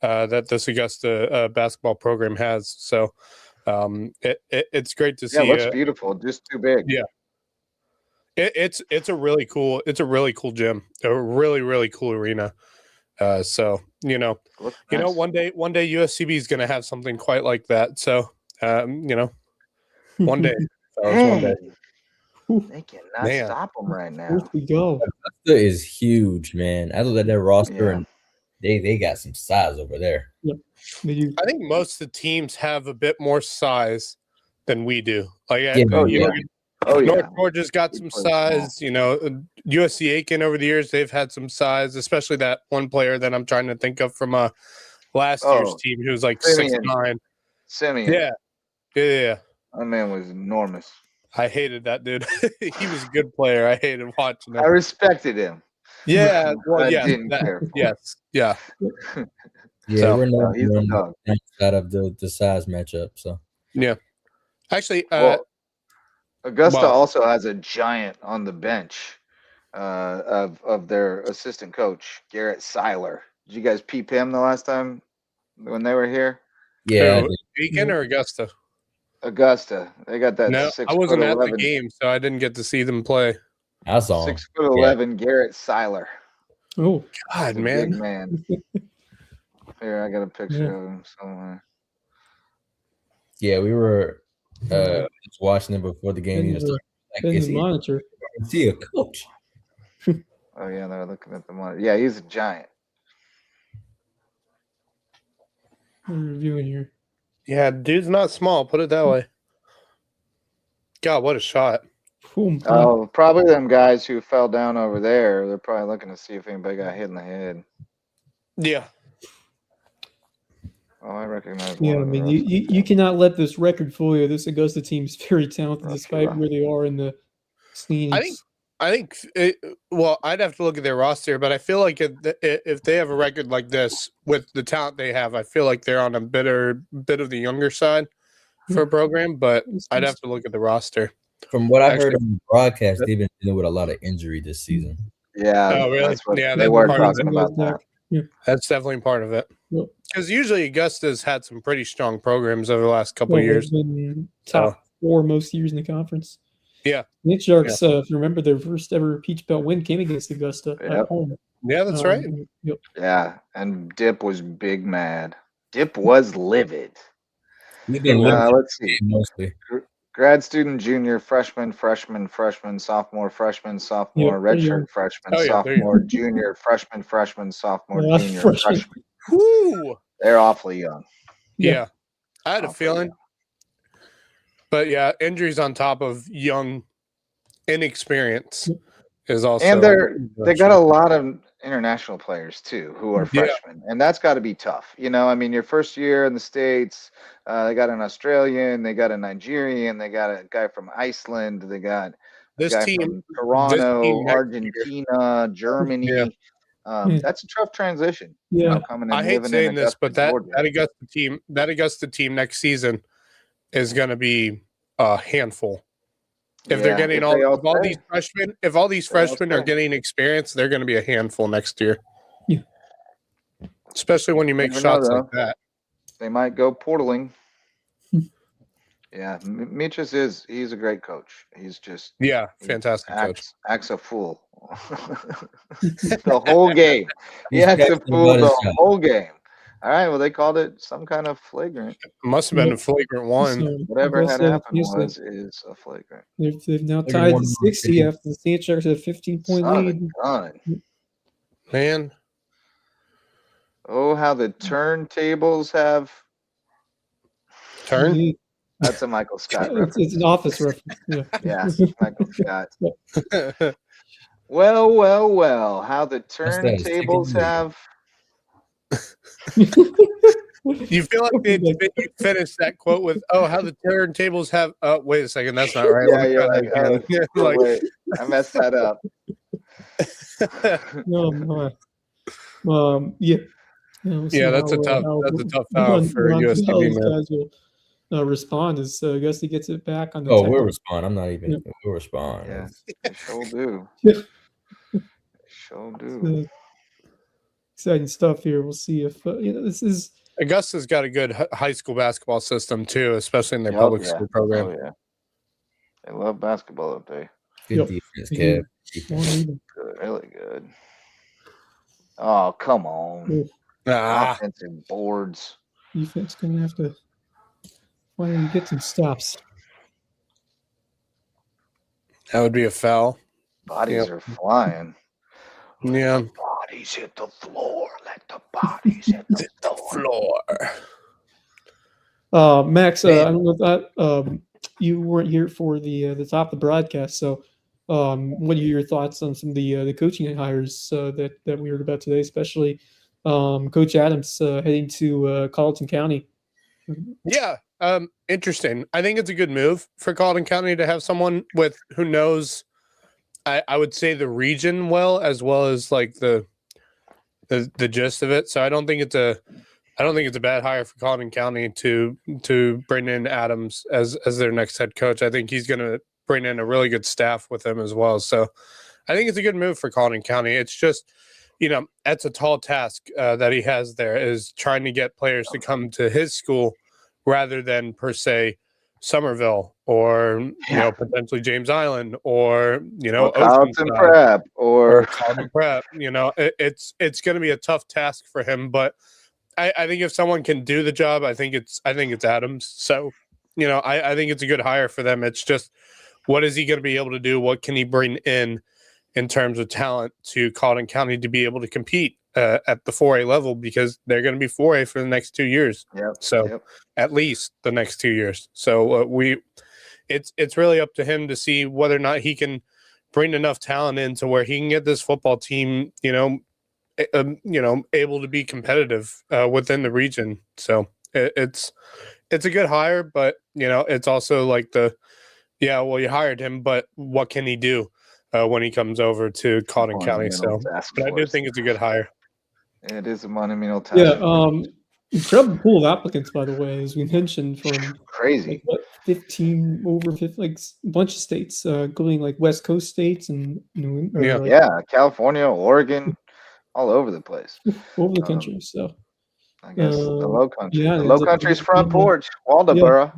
that this Augusta basketball program has. So it's great to see. Yeah, it looks beautiful. Just too big. Yeah. It's a really cool gym. A really, really cool arena. So one day USCB is going to have something quite like that. So one day. One day. They cannot stop them right now. Where we go? Augusta is huge, man. I look at their roster, and they got some size over there. Yep, they do. I think most of the teams have a bit more size than we do. Like, North Georgia's got some size. USC Aiken over the years, they've had some size, especially that one player that I'm trying to think of from last year's team who was like 6'9". Simeon. Yeah. That man was enormous. I hated that dude. He was a good player. I hated watching him. I respected him. Yeah. Well, I didn't care. Yes. Yeah. Yeah, we're not he's a dog. out of the size matchup. So yeah. Actually, Augusta also has a giant on the bench of their assistant coach, Garrett Seiler. Did you guys peep him the last time when they were here? Yeah. Aiken or Augusta? Augusta. They got that. No, I wasn't at the game, so I didn't get to see them play. I saw 6'11" Garrett Seiler. Oh God, Big man. Here, I got a picture of him somewhere. Yeah, we were just watching it before the game. Is monitor. Is he a coach? Oh yeah, they're looking at the monitor. Yeah, he's a giant. We're reviewing here. Yeah, dude's not small. Put it that way. God, what a shot! Oh, probably them guys who fell down over there. They're probably looking to see if anybody got hit in the head. Yeah. Oh, I recognize. Yeah, I mean, you cannot let this record fool you. This Augusta team is very talented, despite where they are in the standings. I think I'd have to look at their roster, but I feel like if they have a record like this with the talent they have, I feel like they're on a bit of the younger side for a program, but I'd have to look at the roster. From what I heard on the broadcast, they've been dealing with a lot of injury this season. Yeah. Oh, really? That's what Yeah, they that's were part of talking about that. Yeah. That's definitely part of it. Yep. Because usually Augusta's had some pretty strong programs over the last couple Well, of years. they've been top 4 most years in the conference. Yeah. Nick Sharks, if you remember, their first ever Peach Belt win came against Augusta at home. Yeah, that's right. Yep. Yeah, and Dip was big mad. Dip was livid. Let's see. Mostly. Grad student, junior, freshman, sophomore, redshirt freshman, sophomore, junior, freshman, sophomore, junior, freshman. Woo! They're awfully young. Yeah. I had a feeling. But yeah, injuries on top of young inexperience is also. And they got a lot of international players too who are freshmen, and that's got to be tough. I mean, your first year in the States, they got an Australian, they got a Nigerian, they got a guy from Iceland, they got a guy from Toronto, Argentina, Germany. That's a tough transition. Coming in. I hate saying this, but that Augusta team next season is going to be a handful. If they're getting all these freshmen are getting experience, they're going to be a handful next year. Yeah. Especially when you make shots like that. They might go portaling. Yeah, Mitchell he's a great coach. He's just fantastic coach. Acts a fool the whole game. He acts a fool the whole game. All right, well, they called it some kind of flagrant. Must have been a flagrant one. So whatever had happened is a flagrant. They've now tied to 60 after the Sand Sharks had a 15-point lead. Man. Oh, how the turntables have turned. That's a Michael Scott reference. It's an Office reference. Yeah, Michael Scott. Well, how the turntables have. You feel like you finished that quote with, "Oh, how the turntables have." Oh, wait a second, that's not right. Wait, I messed that up. Oh my. That's a tough foul for USDB, man. Will respond as Augusta gets it back on the. We'll respond. I'm not even. We'll respond. Yeah, they sure do. Sure do. Exciting stuff here. We'll see if this is. Augusta's got a good high school basketball system too, especially in their public school program. Oh, yeah. They love basketball up there. Good defense, Kev. Good, really good. Oh, come on. Offensive boards. Defense gonna have to finally get some stops. That would be a foul. Bodies are flying. Yeah. Bodies hit the floor. Let the bodies hit the floor. Max, I don't know if that you weren't here for the top of the broadcast. So, what are your thoughts on some of the coaching hires that we heard about today, especially Coach Adams heading to Colleton County? Yeah, interesting. I think it's a good move for Colleton County to have someone who knows. I would say the region well as like the gist of it. So I don't think it's a bad hire for Colleton County to bring in Adams as their next head coach. I think he's going to bring in a really good staff with him as well. So I think it's a good move for Colleton County. It's just, that's a tall task that he has there, is trying to get players to come to his school rather than per se Somerville or potentially James Island or Carlton Prep or Carlton Prep. It's going to be a tough task for him, but I think if someone can do the job, I think it's Adams. So I think it's a good hire for them. It's just, what is he going to be able to do? What can he bring in terms of talent to Colleton County to be able to compete at the 4A level, because they're going to be 4A for the next 2 years. At least the next 2 years. So it's really up to him to see whether or not he can bring enough talent in to where he can get this football team, able to be competitive within the region. So it's a good hire, but it's also like you hired him, but what can he do? when he comes over to Cotton County. So, Monumental task but I do force. think it's a good hire. It is a monumental task. Yeah, force. incredible pool of applicants, by the way, as we mentioned, from Crazy. like what 15 over 50, like a bunch of states, including like West Coast states and California, Oregon, all over the place. Over the country. So I guess the Low Country. yeah, the it Low ends up Country's being- front porch, Waldoboro.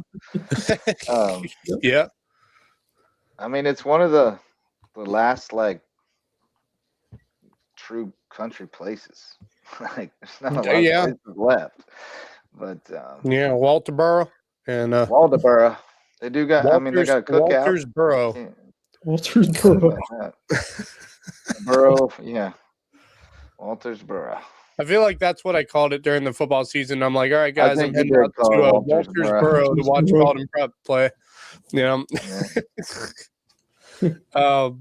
Yeah. I mean, it's one of the last like true country places. Like, there's not a lot of places left. But Walterboro and Waldoboro. They do got. I mean, they got a cookout. Waltersboro. Waltersboro. Borough, yeah. Waltersboro. I feel like that's what I called it during the football season. I'm like, all right, guys, I'm think you heading did out call to it Waltersboro to watch Waltersboro. Colton Prep play. You know,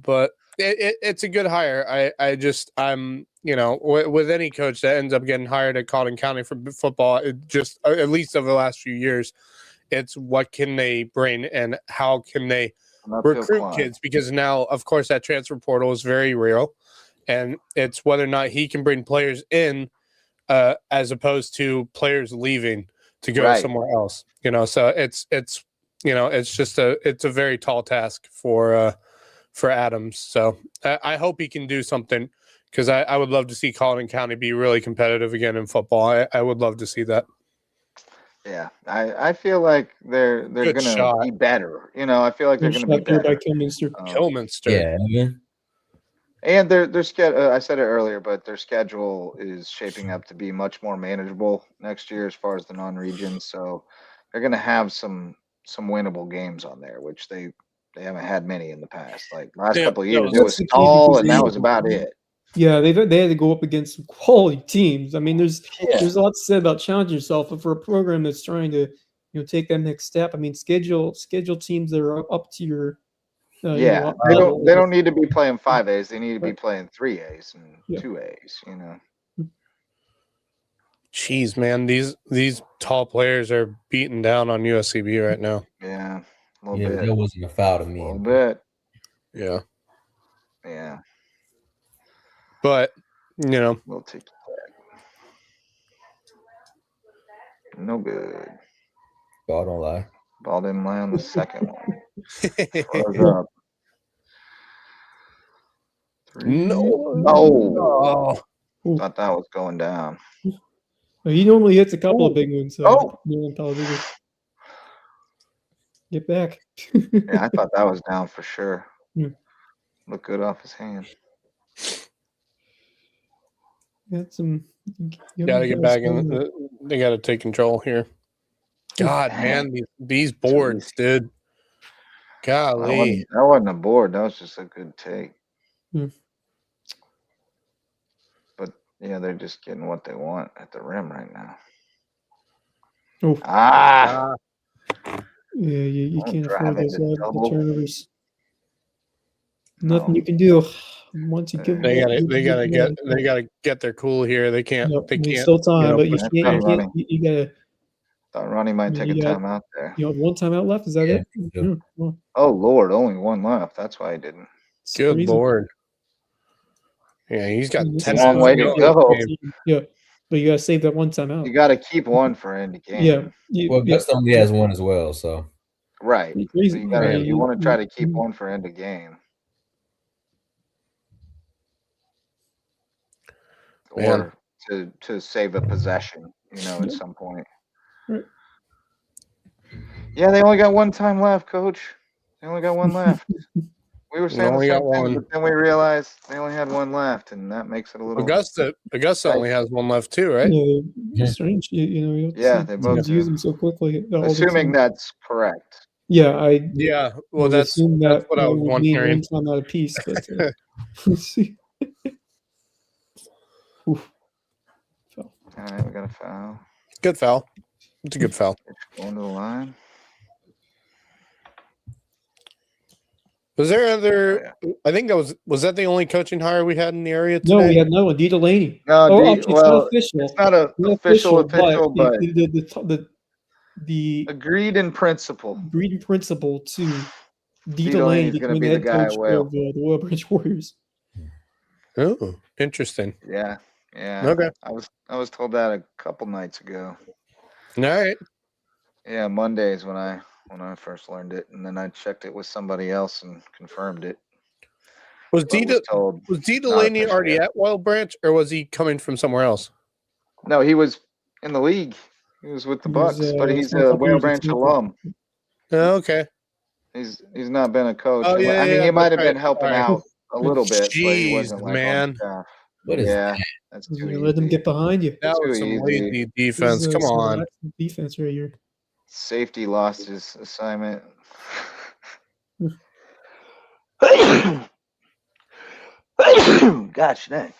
but it's a good hire. I'm with any coach that ends up getting hired at Cotton County for football, it just at least over the last few years, it's what can they bring and how can they recruit kids, because now, of course, that transfer portal is very real, and it's whether or not he can bring players in as opposed to players leaving to go somewhere else. So it's just it's a very tall task for Adams. So I hope he can do something, because I would love to see Cotton County be really competitive again in football. I would love to see that. Yeah, I feel like they're Good gonna shot. be better. I feel like they're gonna be Shot there better. by Kilminster. Kilminster. Yeah. And their schedule. I said it earlier, but their schedule is shaping up to be much more manageable next year as far as the non-regions. So they're gonna have some winnable games on there, which they haven't had many in the past. Like last couple of years, it was all, and that was about it. Yeah, they had to go up against some quality teams. I mean, there's a lot to say about challenging yourself, but for a program that's trying to take that next step. I mean, schedule teams that are up to your they don't need to be playing 5As. They need to be playing 3As and 2As. Jeez, man, these tall players are beating down on USCB right now. Yeah, a little bit. That wasn't a foul to me. A little bit. Yeah. Yeah. But we'll take that. No good. Ball don't lie. Ball didn't lie on the second one. Up. No. Thought that was going down. Well, he normally hits a couple of big ones. Get back. Yeah, I thought that was down for sure. Looked good off his hand. Got some. Gotta get back in. They gotta take control here. God, man, these boards, dude. Golly, that wasn't a board. That was just a good take. But yeah, they're just getting what they want at the rim right now. Yeah, you can't afford those turnovers. Nothing you can do once you give. They gotta get their cool here. They can't. They can't. Still time, but you can't. You gotta. Thought Ronnie might take a timeout there. You have one timeout left. Is that it? Oh Lord, only one left. That's why he didn't. Good Lord. Yeah, he's got 10 long way to go. Yeah, but you gotta save that one timeout. You gotta keep one for end of game. Yeah. Well, Augusta only has one as well, so. Right. So you want to try to keep one for end of game. Or to save a possession, at some point. Right. Yeah, they only got one time left, Coach. They only got one left. We were saying the same thing, but then we realized they only had one left, and that makes it a little. Augusta only has one left too, right? Yeah, strange. They both use them so quickly. Assuming that's correct. Yeah, well, that's what I was wondering. One time out of piece, but let's see. Oof. All right, we got a foul. Good foul. It's a good foul. Going to the line. Was there other? I think that was that the only coaching hire we had in the area today? No, we had no one. D. Delaney. No, it's not official. It's not official, but the agreed in principle. Agreed in principle to Delaney going to becoming be the the head guy coach at Whale. of the Royal Branch Warriors. Oh, interesting. Yeah. Okay. I was told that a couple nights ago. All right. Yeah, Mondays when I first learned it, and then I checked it with somebody else and confirmed it. Was But was told D not Delaney officially already yet. at Wild Branch, or was he coming from somewhere else? No, he was in the league. He was with the He was, Bucks, but he's a a couple Whale years Branch ago. alum. Oh, okay. He's not been a coach. Oh, yeah, I mean, yeah, he might that's have been right. helping Sorry. out a little bit, but he Jeez, wasn't like man. on staff. What is Yeah, that's You're too gonna let them easy. get behind you. That Too was some easy. lazy defense. This is, Come some on. relaxing defense right here. Safety lost his assignment. Gosh dang.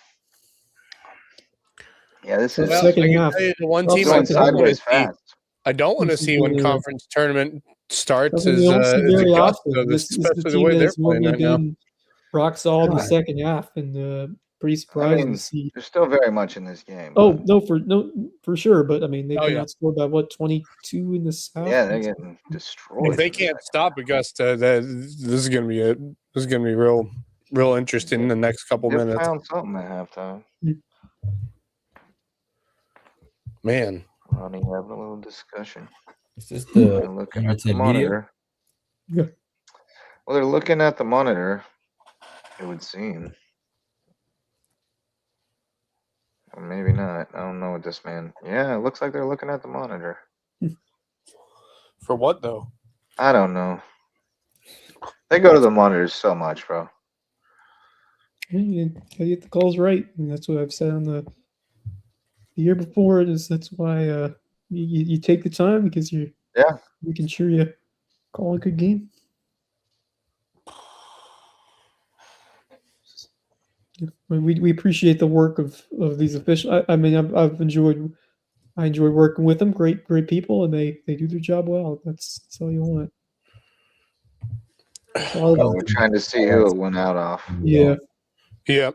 Yeah, this So is Well, second I can half. tell you the one Tough team going second I don't want to sideways see. fast. I don't want to This is see when the, conference tournament starts something we don't see very Augusta, often. This is the especially the team way they're that's playing normally right now. been rock solid in the God. second half, and pretty I surprising mean, to see. there's still very much in this game. Oh but for sure, but I mean they've Oh, been yeah. outscored by what 22 in the south. yeah, they're getting destroyed. If they in the can't second stop Augusta, this is gonna be real interesting in the next couple half. They minutes. found something at halftime. Man, Ronnie having a little discussion. Is this They're the looking at the United Media? monitor. Yeah. Well, they're looking at the monitor. It would seem. Or maybe not. I don't know what this man. Yeah, it looks like they're looking at the monitor. for what though? I don't know. They go to the monitors so much, bro. You gotta get the calls right, and that's what I've said on the year before. That's why you take the time because you're making sure you call a good game. Yeah, we appreciate the work of these officials. I mean, I enjoy working with them. Great people, and they do their job well. That's all you want. Oh, we're trying to see who it went out off. Yeah. Yeah.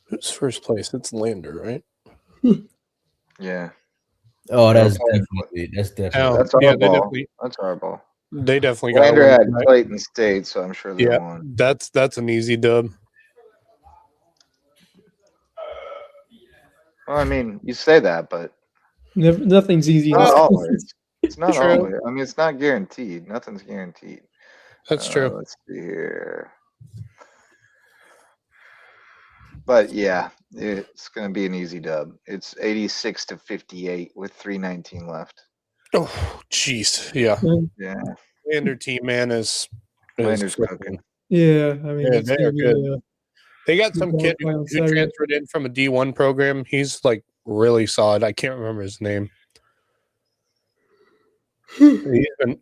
Who's first place? It's Lander, right? Yeah. Oh, that's Okay. definitely Oh, That's our yeah, ball. That's our ball. they definitely got Lander one had tonight. Clayton State, so I'm sure they Yeah, won. that's an easy dub. Well, I mean, you say that, but Nothing's easy. not always. It's not True. always. I mean, it's not guaranteed. Nothing's guaranteed. That's true. Let's see here. But yeah, it's going to be an easy dub. It's 86-58 with 3:19 left. Oh, jeez. Yeah. Yeah, Lander team, man, is Lander's cooking. cooking. Yeah, I mean, Yeah, it's they gonna are be, good. They got some kid qualified on who Saturday. transferred in from a D1 program. He's like really solid. I can't remember his name.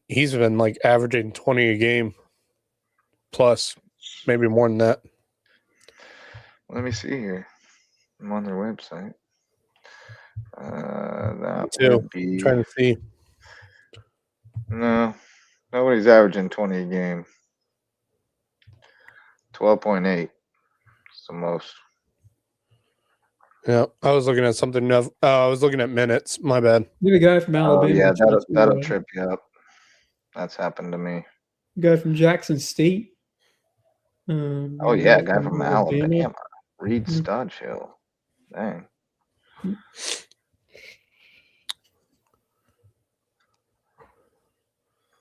He's been like averaging 20 a game plus, maybe more than that. Let me see here. I'm on their website. That Too. would be Trying to see. no. Nobody's averaging 20 a game. 12.8. It's the most. Yeah, I was looking at something. I was looking at minutes. My bad. We have a guy from Oh Alabama. yeah, transferred, that'll trip you up. That's happened to me. guy from Jackson State. Oh yeah, guy from Alabama. Reed Mhm. Studhill. Dang.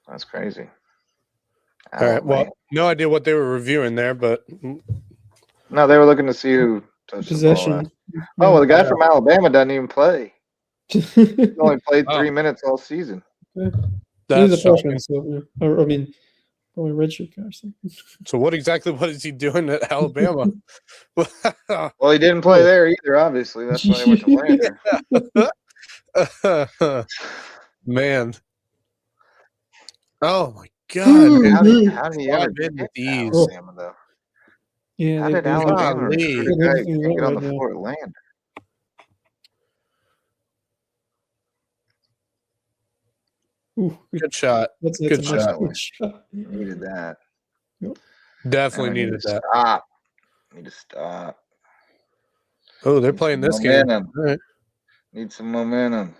That's crazy. All right. Well, no idea what they were reviewing there, but no, they were looking to see who touched the ball. Possession. Oh well, the guy from Alabama doesn't even play. He only played Wow. 3 minutes all season. He's that's a shocking. freshman, so I mean, probably a redshirt guy or something. So what is he doing at Alabama? Well, he didn't play there either. Obviously, that's why he went to Lander. Man. Oh my God. How did he ever Been get with to ease. Alabama though? Yeah, How did Alabama golly. recruit a guy who They're can't get on right the now. floor at Lander? Ooh, Good shot. that's Good a much shot. good shot. Needed that. Definitely And I need needed to that. Stop. Need to stop. Oh, they're Need playing some this game. momentum. All right. Need some momentum.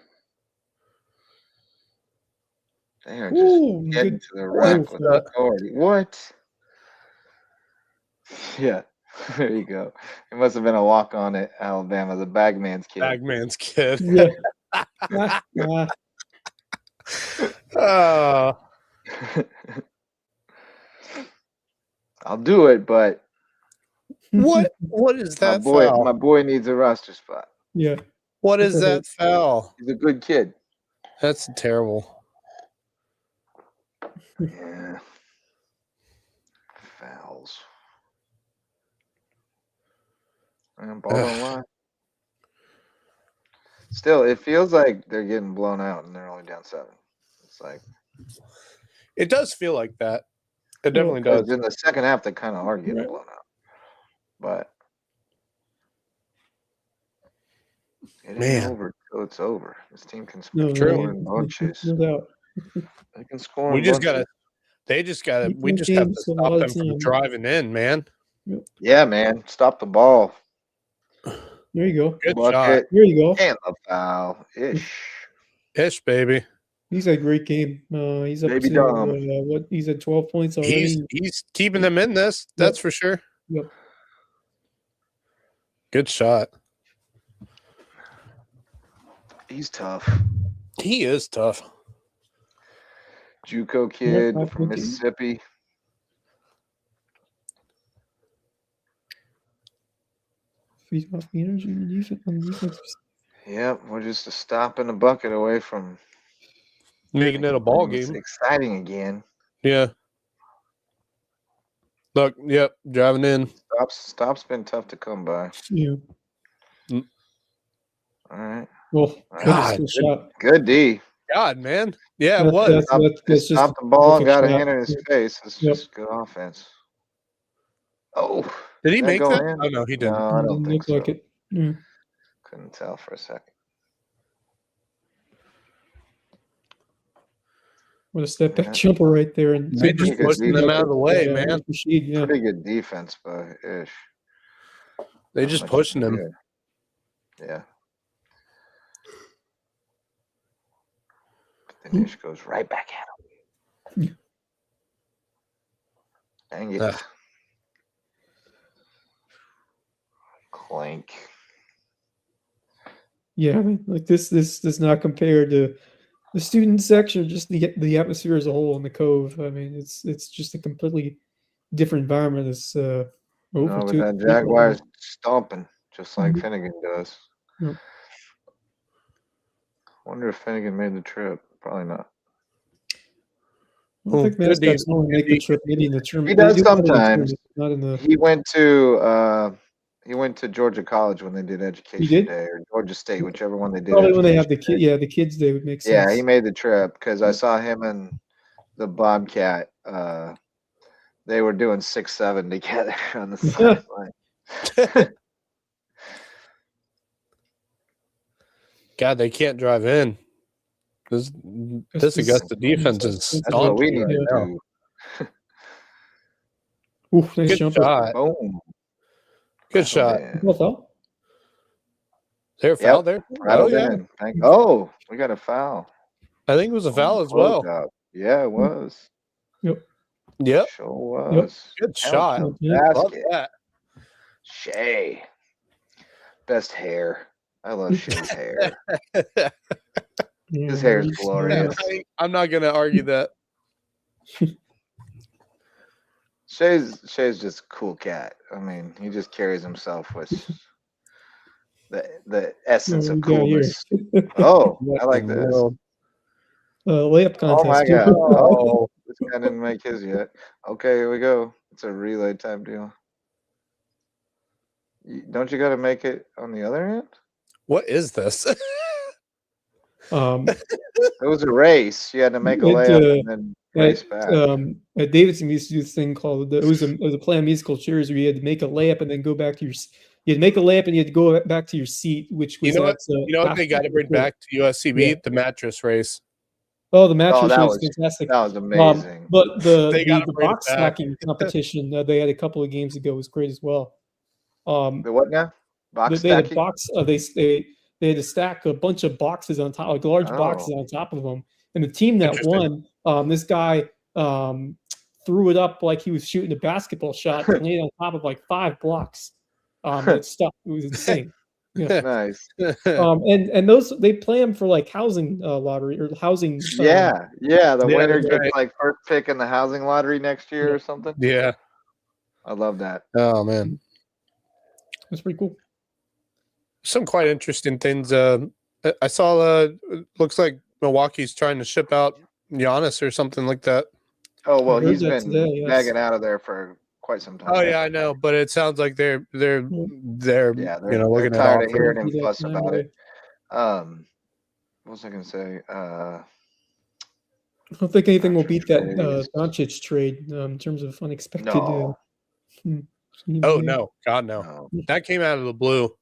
They are just Ooh, getting good. to the rack What with the- authority. What? Yeah, there you go. It must have been a walk on at Alabama, the Bagman's kid. Bagman's kid. Yeah. Ah. Oh, I'll do it, but what is my that foul? boy needs a roster spot. Yeah. What is that foul? He's a good kid. That's terrible. Yeah. Fouls. Man, ball don't lie. Still, it feels like they're getting blown out and they're only down 7. It's like It does feel like that. It definitely because does. in the second half they kind of are getting Right. blown out. But it ain't Man. over till it's over. This team can No, score no, in bunches. no doubt. They can score We in just bunches. gotta. They just gotta. Keep We those just have to games a stop lot them of from time. driving in, man. Yeah, man. Stop the ball. There you go. Good shot, Bucket There you go. and the foul. ish, baby. He's had a great game. He's up Baby to Dom. what? He's at 12 points already. He's keeping them in this. That's for sure. Yep. Good shot. He's tough. He is tough. JUCO kid Yeah, from Mississippi. Feed off the energy on defense. Yep, we're just a stop in the bucket away from Making it a ball things game. exciting again. Yeah. Look, yep, driving in. Stop's been tough to come by. Yeah. All right. Well, God, good shot. Good D. God, man. Yeah, it That's- was. that's- Stop, that's just stop the ball and perfect got a shot. hand in his Yeah. face. It's Yep. just good offense. Oh. Did he Did make go that? in? Oh, no, he didn't. No, I don't Didn't think look so. like it. Yeah. Couldn't tell for a second. What a step back Yeah. jumper right there. And They Pretty just good pushing them out of the way, man. Rashid, yeah. Pretty good defense by Ish. They Not just much pushing you can him. do. Yeah. But then Ish goes right back at him. Dang it. Ugh. Clank. Yeah, I mean, like this does not compare to the student section, just the atmosphere as a whole in the Cove. I mean, it's just a completely different environment. It's over No, but two. that Jaguars stomping just like Mhm. Finnegan does. Yep. Wonder if Finnegan made the trip. Probably not. I don't think Good mascots D. normally make the trip. Maybe in the tournament. He does They do it in the sometimes. tournament, not in the. He went to Georgia College when they did Education did? Day, or Georgia State, whichever one they did. Probably when they have the Education kid, Day. the kids' day would make sense. Yeah, he made the trip because I saw him and the Bobcat. They were doing 6-7 together on the sideline. God, they can't drive in. This Augusta defense is That's what we daunting need right to now. do. Oof, nice Good jumper. shot. Boom. Good shot. Well, foul? There, foul there. Oh, Rattled yeah. in. Oh, we got a foul. I think it was a foul as well. Closeout. Yeah, it was. Yep. Sure was. Good Count shot. the Yeah. Love basket. that. Shay. Best hair. I love Shay's hair. Yeah, His hair is he's- glorious. I'm not going to argue that. Shay's just a cool cat. I mean, he just carries himself with the essence Oh, of we got here. coolness. Oh, I like What in the this. world? Layup contest. Oh my too. god. Oh, this guy didn't make his yet. Okay, here we go. It's a relay type deal. Don't you got to make it on the other end? What is this? It was a race. You had to make a It, layup and then race back. At Davidson, we used to do this thing called it was a play on musical chairs where you had to make a layup and then go back to you had to make a layup and you had to go back to your seat, which was You know what? at, You know what they got to bring back to USCB? Yeah. The mattress race. Oh, the mattress that was was- fantastic. That was amazing. But the They gotta the bring it box back. stacking competition they had a couple of games ago was great as well. The what now? Box They had a stacking? box. They had to stack a bunch of boxes on top, like large Oh. boxes on top of them. And the team that Interesting. won This guy threw it up like he was shooting a basketball shot and laid on top of like 5 blocks. It stuck. It was insane. Yeah. Nice. And those they play them for like housing lottery or housing. Yeah. The winner that's gets right. like first pick in the housing lottery next year or something. Yeah. I love that. Oh man, That's pretty cool. some quite interesting things. I saw. Looks like Milwaukee's trying to ship out Giannis or something like that. Oh well, heard he's that been today, yes. bagging out of there for quite some time. Oh yeah, I know, but it sounds like they're Yeah, they're looking tired at of hearing him That fuss time about away. it. What was I gonna say? I don't think anything will beat that Trades. Doncic trade in terms of unexpected. No, Oh no, God no! no. That came out of the blue.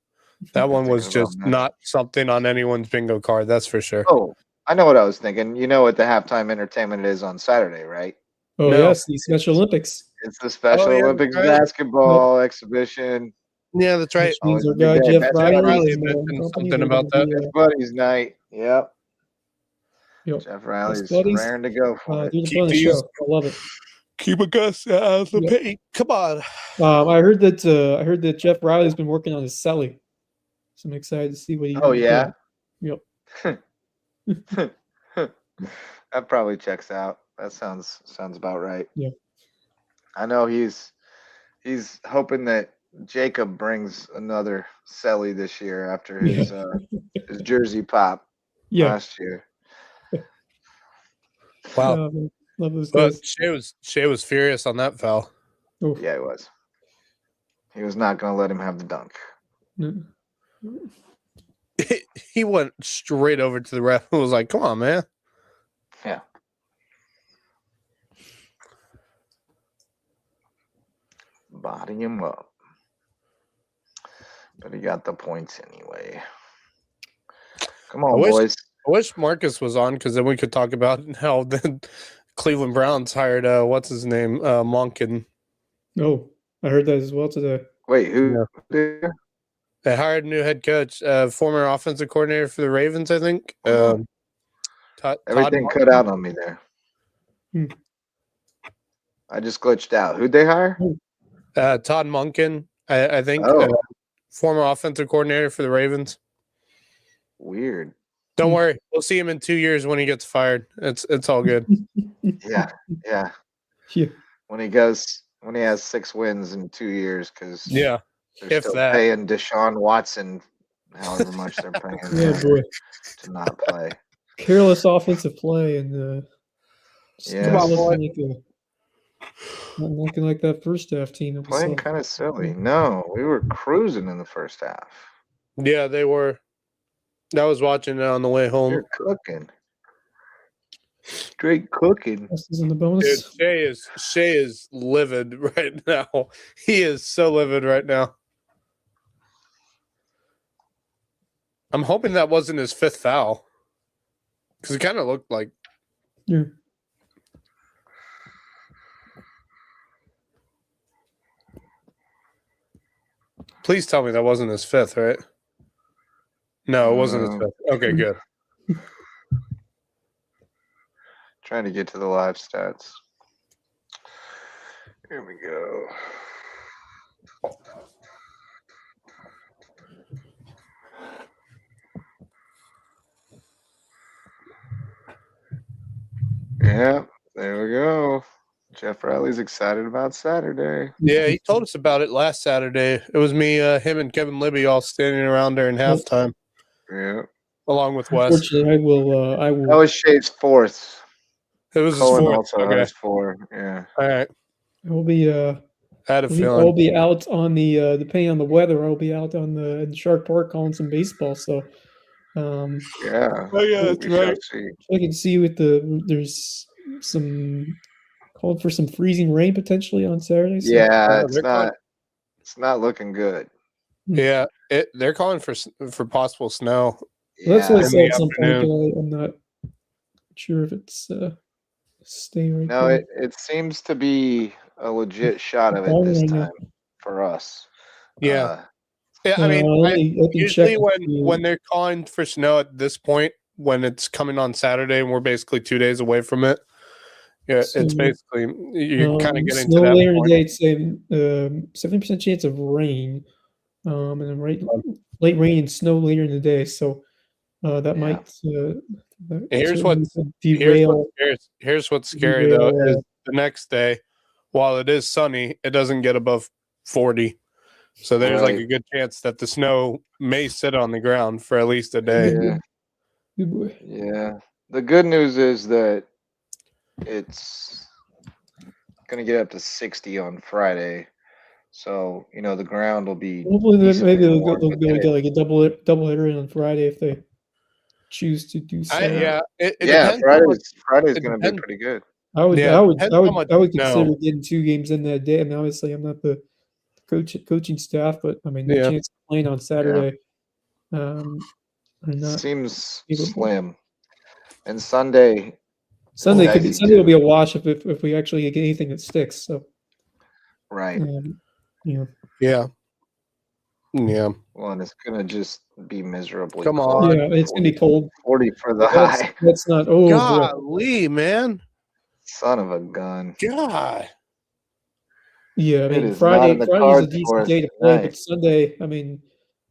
That one was Thinking about just that. not something on anyone's bingo card. That's for sure. Oh, I know what I was thinking. You know what the halftime entertainment is on Saturday, right? Oh No. yes, the Special Olympics. It's the Special yeah, that's Olympics right. basketball exhibition. Yeah, that's right. Which means Always our a big guy day. Jeff That's Riley Riley and mentioned company, something they're about gonna that. be, It's buddies' night. Yep. Yep. Jeff Riley's buddies. raring to go for it. Doing the Keep fun of the these- show. I love it. Keep a Gus out of the Yep. paint. Come on. I heard that Jeff Riley's been working on his celly, so I'm excited to see what he. Oh yeah. Yep. That probably checks out. That sounds about right. Yeah. I know he's hoping that Jacob brings another Selly this year after his his jersey pop Yeah. last year. Wow. Love those But guys. Shea was furious on that foul. Oh, Yeah, he was. He was not going to let him have the dunk. no. He went straight over to the ref and was like, "Come on, man." Yeah. Body him up. But he got the points anyway. Come on, boys. I wish Marcus was on because then we could talk about how the Cleveland Browns hired what's his name, Monken. Oh, I heard that as well today. Wait, who? They hired a new head coach, former offensive coordinator for the Ravens, I think. Wow. Everything Todd cut out on me there. Hmm. I just glitched out. Who'd they hire? Todd Monken, I think, Oh. former offensive coordinator for the Ravens. Weird. Don't worry, we'll see him in 2 years when he gets fired. It's all good. Yeah. Yeah. When he has 6 wins in 2 years, because Yeah, they're if still that. paying Deshaun Watson however much they're paying Yeah, there boy. to not play. Careless offensive play and just Yes. not looking like that first half team. That we Playing saw. kind of silly. No, we were cruising in the first half. Yeah, they were. I was watching it on the way home. You're cooking. Straight cooking. This is in the Dude, bonus. Shea is livid right now. He is so livid right now. I'm hoping that wasn't his 5th foul. Because it kind of looked like. Yeah. Please tell me that wasn't his 5th, right? No, it wasn't his No. 5th. Okay, good. Trying to get to the live stats. Here we go. Yeah, there we go. Jeff Riley's excited about Saturday. Yeah, he told us about it last Saturday. It was me, him, and Kevin Libby all standing around during halftime, Yeah. along with Wes. Unfortunately, I will. That was Shea's 4th. It was his Cohen 4th. also Okay. has 4. Yeah. All right. I will be. I had a I'll feeling. be out on the depending on the weather. I'll be out on in Shark Park calling some baseball. So, Yeah. Oh, yeah, that's We shall right. see. I can see there's some called for some freezing rain potentially on Saturday. So. Yeah, Oh, it's they're not. It's not looking good. Yeah, they're calling for possible snow. Well, that's what I Yeah. said In at the some point, afternoon. but I'm not sure if it's staying right No, there. it seems to be a legit shot of it Oh, this I know. time for us. Yeah. Yeah, I mean, let me usually check and see. when they're calling for snow at this point, when it's coming on Saturday and we're basically 2 days away from it, Yeah, So, it's basically you're kind of getting to snow that later in the point. day. It's saying 70% chance of rain, and then late rain and snow later in the day. So that Yeah. might that Here's certainly what's could here's what's scary though is the next day, while it is sunny, it doesn't get above 40. So there's like Right. a good chance that the snow may sit on the ground for at least a day. Yeah. Good boy. Yeah. The good news is that it's going to get up to 60 on Friday. So, the ground will be Hopefully, then decently maybe warm, they'll but be able then to get like a double hitter in on Friday if they choose to do so. It yeah, depends how much. Friday's It going to be depends. pretty good. I would Yeah, it depends how much consider snow. getting 2 games in that day. I mean, obviously, I'm not the coaching staff, but I mean, the Yeah. chance of playing on Saturday are not Seems favorable. slim. And Sunday Sunday dicey Sunday will too. be a wash if we actually get anything that sticks. So, Right. yeah. Yeah. Yeah. Well, and it's going to just be miserably Come cold. on. Yeah, it's gonna be cold. 40 for the That's high. that's not. Oh boy. Golly, man. Son of a gun. God. Yeah, I It mean is not in Friday's the a cards for decent us day to play, tonight. but Sunday, I mean,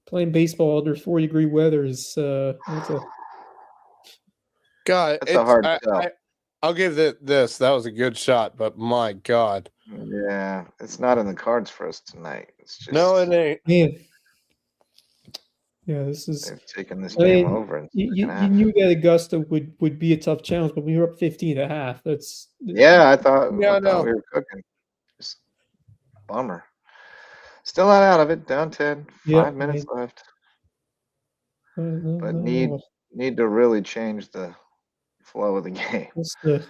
playing baseball under 40-degree weather is that's a God, That's a hard sell. I'll give it this. That was a good shot, but my God. Yeah, it's not in the cards for us tonight. It's just No, it ain't. man. Yeah, this is. they've taken this I game mean, over in the you second half. knew that Augusta would be a tough challenge, but we were up 15.5. That's Yeah, I thought Yeah, I we know. were cooking. Just bummer. Still not out of it. Down 10. Yeah, 5 minutes left. But no. need to really change the flow of the game. What's the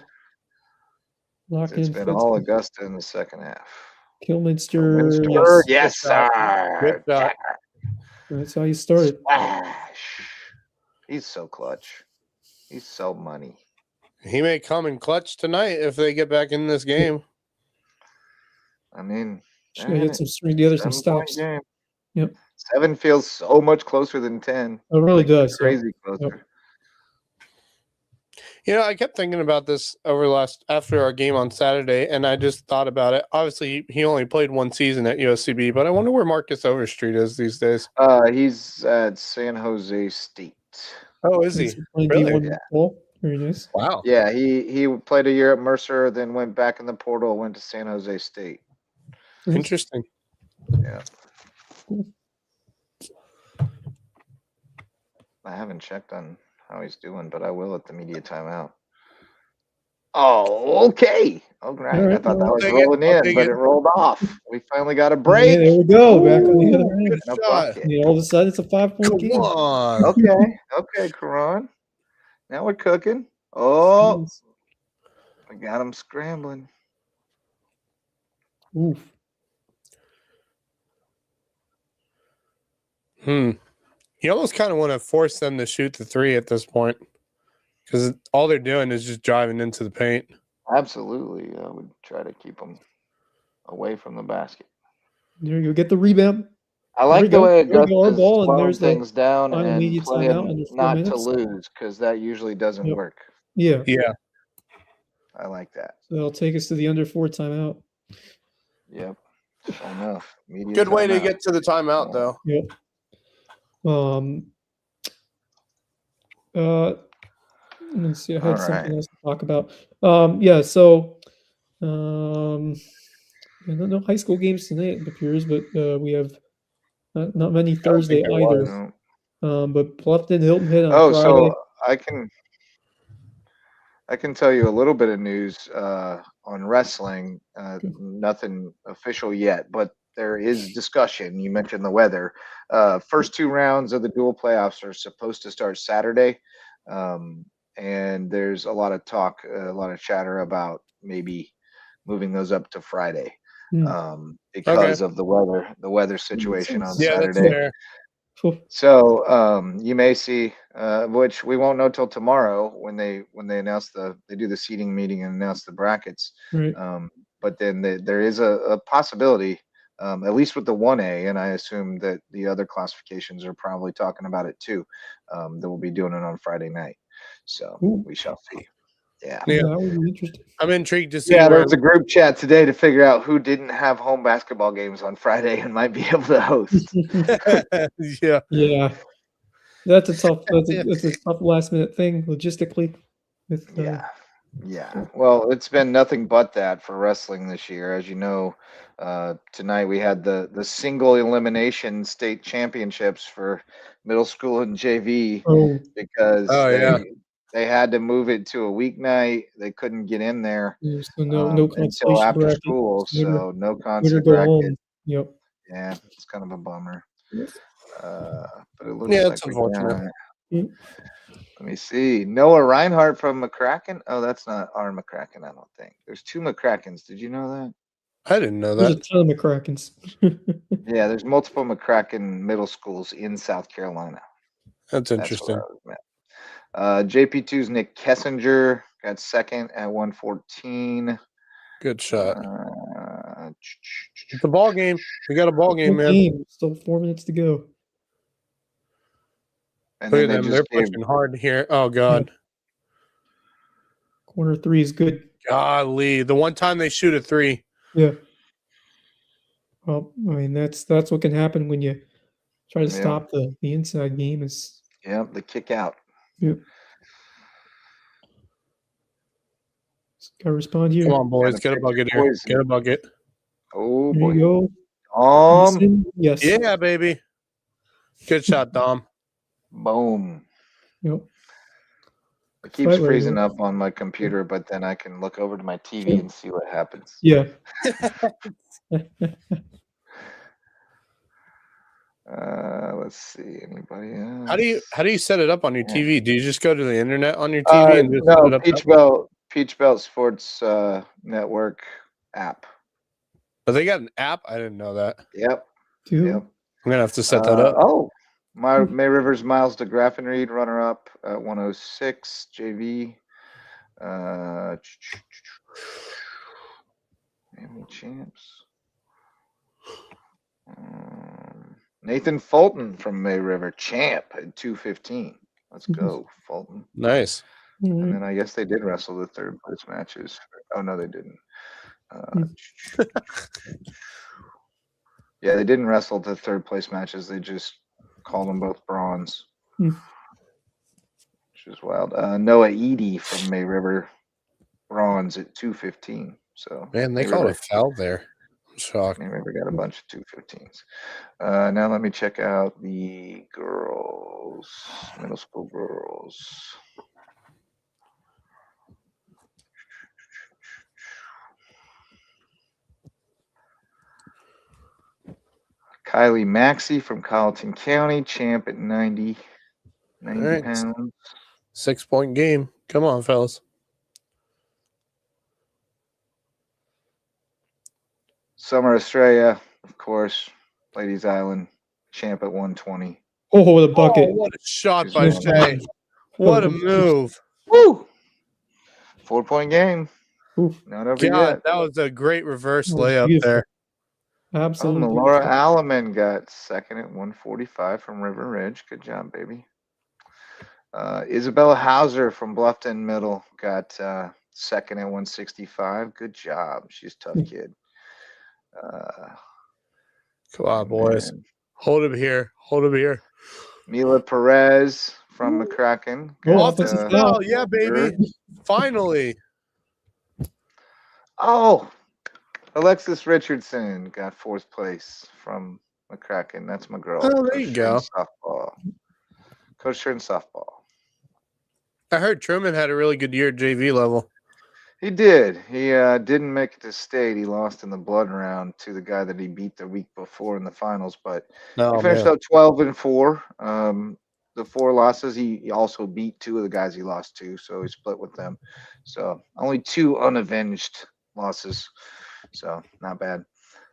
lock It's in been for all Augusta in the second half. Kilminster? Kilminster, Yes, yes, Good shot. sir. Good shot. that's how you started. Splash. He's so clutch. He's so money. He may come in clutch tonight if they get back in this game. I mean, Just gotta get some string together, some 7-point stops. game. Yep. 7 feels so much closer than 10. It really does. Yeah. Crazy closer. You know, I kept thinking about this after our game on Saturday, and I just thought about it. Obviously, he only played one season at USCB, but I wonder where Marcus Overstreet is these days. He's at San Jose State. Oh, is he? He's playing Really? D1 ball. Very nice. Wow. Yeah, he played a year at Mercer, then went back in the portal, went to San Jose State. Interesting. Yeah. I haven't checked on how he's doing, but I will at the media timeout. Oh, okay. All right. All right, I thought that well, was I'll take it. rolling I'll in, take but it. it rolled off. We finally got a Yeah, break. there we go. Back on the other end. Good And a shot. bucket. And all of a sudden, it's a 5-point Come game. on. Okay, Karan. Now we're cooking. Oh, I got him scrambling. Oof. You almost kind of want to force them to shoot the 3 at this point because all they're doing is just driving into the paint. Absolutely. I would try to keep them away from the basket. There you go. Get the rebound. I There we like the go. way There we go, our Augusta's ball, and slowing there's the things down final media and timeout under playing 4 not to minutes. lose, because that usually doesn't Yep. work. Yeah. Yeah. I like that. So that'll take us to the under 4 timeout. Yep. Sure enough. Media Good way to timeout. get to the timeout, though. Yep. Let me see. I had something else to talk about. Yeah. So, no high school games tonight, it appears, but we have not many Thursday there either. No. But Bluffton Hilton hit on Oh, Friday. so I can tell you a little bit of news on wrestling. Nothing official yet, but there is discussion. You mentioned the weather. First 2 rounds of the dual playoffs are supposed to start Saturday, and there's a lot of talk, a lot of chatter about maybe moving those up to Friday because of the weather situation on Yeah, Saturday. that's fair. So you may see, which we won't know till tomorrow when they announce they do the seating meeting and announce the brackets. Right. But then there is a possibility, at least with the 1A, and I assume that the other classifications are probably talking about it too. That we'll be doing it on Friday night. So we shall see. Yeah. Yeah. That would be interesting. I'm intrigued to see Yeah, there where was a group chat today to figure out who didn't have home basketball games on Friday and might be able to host. yeah. Yeah, that's a tough. That's a tough last minute thing logistically. With Yeah. Well, it's been nothing but that for wrestling this year. As you know, tonight we had the single elimination state championships for middle school and JV because Oh, yeah. they had to move it to a weeknight. They couldn't get in there so no until consolation after bracket. school, so no consolation Winner go bracket. home. Yep. Yeah, it's kind of a bummer. Yes. But it looks Yeah, like it's we unfortunate. got. Yep. Let me see. Noah Reinhardt from McCracken. Oh, that's not our McCracken, I don't think. There's 2 McCrackens. Did you know that? I didn't know There's a that. ton of McCrackens. Yeah, there's multiple McCracken middle schools in South Carolina. That's That's interesting. where I was met. JP2's Nick Kessinger got second at 114. Good shot. Uh, It's a ball game. We got a ball game, man. Still 4 minutes to go. and Look then at they them. They're just gave, pushing hard here. Oh, God. Corner 3 is good. Golly. The one time they shoot a 3. Yeah. Well, I mean that's what can happen when you try to Yeah. stop the inside game. Is the kick out. yep. Gotta respond here. Come on, boys. Gotta Get a pick bucket your here. poison. Get a bucket. Oh, There boy. you go. Yes. Yeah, baby. Good shot, Dom. Boom. Yep. It keeps Fight right freezing here. up on my computer, but then I can look over to my TV and see what happens. Yeah. Let's see. Anybody else? How do you set it up on your Yeah. TV? Do you just go to the internet on your TV and just set No, it up? that way? Peach Belt Sports Network app. Oh, they got an app? I didn't know that. Yep. Dude. Yep. I'm gonna have to set that up. May Rivers Miles to Graffenried, runner up at 106 JV. Any champs? Nathan Fulton from May River, champ at 215. Let's go, Fulton. Nice. And then I guess they did wrestle the third place matches. Oh no, they didn't. Yeah, they didn't wrestle the third place matches. They just called them both bronze, which is wild. Noah Eady from May River, bronze at 215. So Man, they May called River- a foul there. I'm shocked. May River got a bunch of 215s. Now let me check out the girls, middle school girls. Kylie Maxey from Colleton County, champ at 90 right. pounds. 6-point game. Come on, fellas. Summer Australia, of course, Ladies Island, champ at 120. Oh, the bucket. Oh, what a shot Just by went Shay. What a move. Woo! 4-point game. Oof. Not over God, yet. that was a great reverse That was layup beautiful. there. Absolutely. Melora Alleman got second at 145 from River Ridge. Good job, baby. Isabella Hauser from Bluffton Middle got second at 165. Good job. She's a tough kid. Come on, boys. Hold him here. Hold him here. Mila Perez from McCracken. Oh, got, Oh, yeah, baby. Finally. Alexis Richardson got 4th place from McCracken. That's my girl. Oh, there you go. Softball. Coach her in softball. I heard Truman had a really good year at JV level. He did. He didn't make it to state. He lost in the blood round to the guy that he beat the week before in the finals. But he finished up 12-4. The 4 losses, he also beat 2 of the guys he lost to, so he split with them. So only 2 unavenged losses. So not bad.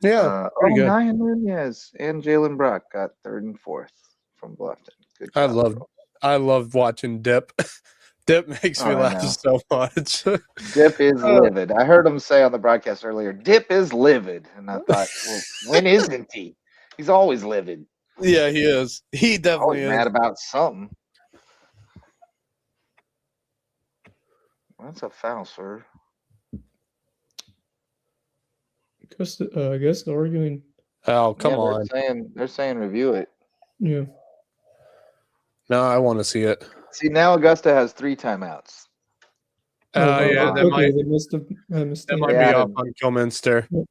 Yeah, pretty good. Naya Nunez and Jalen Brock got 3rd and 4th from Bluffton. Good job. I love watching Dip. Dip makes me I laugh know. so much. Dip is livid. I heard him say on the broadcast earlier, Dip is livid. And I thought, well, when isn't he? He's always livid. Yeah, he is. He definitely Always is. mad about something. That's a foul, sir. I guess they're arguing. Oh, come Yeah, on. They're saying review it. Yeah. No, I want to see it. See, now Augusta has 3 timeouts. Yeah, that might They must have missed that it. might Yeah, be off on Kilminster. Yeah.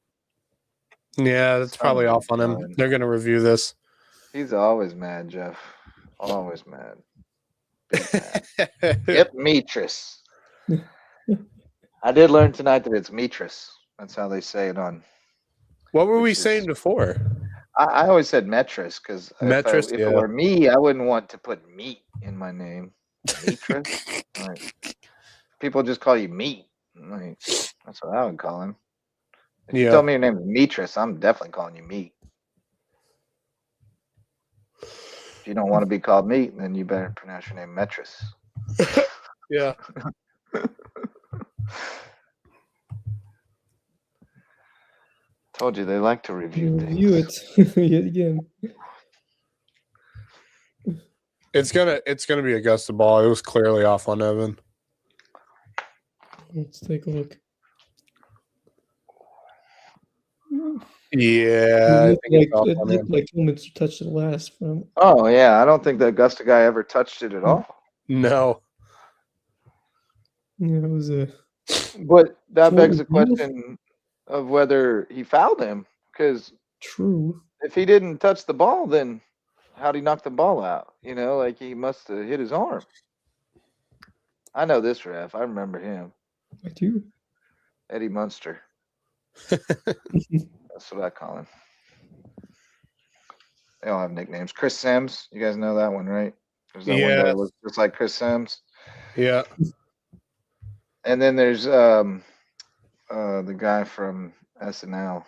Yeah, that's probably Son of a off on him. gun. They're gonna review this. He's always mad, Jeff. Always mad. Big mad. Yep, Metris. I did learn tonight that it's Metris. That's how they say it on. What were we Which is- saying before? I always said Metris because Metris, if yeah. it were me, I wouldn't want to put meat in my name. Metris. Like, people just call you meat. Like, that's what I would call him. If you Yeah. tell me your name is Metris, I'm definitely calling you meat. If you don't want to be called meat, then you better pronounce your name Metris. Yeah. Told you they like to review things. Review it yet again. It's gonna be Augusta ball. It was clearly off on Evan. Let's take a look. Yeah, I think it's off It on looked him. like Kilminster touched it last. From Oh yeah, I don't think the Augusta guy ever touched it at all. No. yeah, it was a But that Full begs the review? question of whether he fouled him. Because true. if he didn't touch the ball, then how'd he knock the ball out? You know, like he must have hit his arm. I know this ref. I remember him, I do. Eddie Munster. That's what I call him. They all have nicknames. Chris Sims. You guys know that one, right? There's that one guy Yes. that looks just like Chris Sims. Yeah. And then there's the guy from SNL,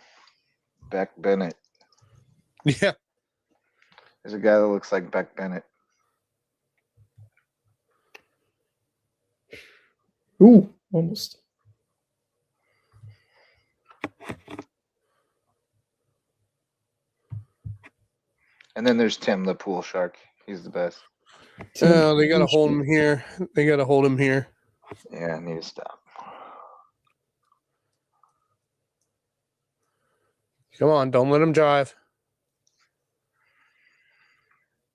Beck Bennett. Yeah. There's a guy that looks like Beck Bennett. Ooh, almost. And then there's Tim, the pool shark. He's the best. Oh, they gotta hold him here. They gotta hold him here. Yeah, I need to stop. Come on, don't let him drive.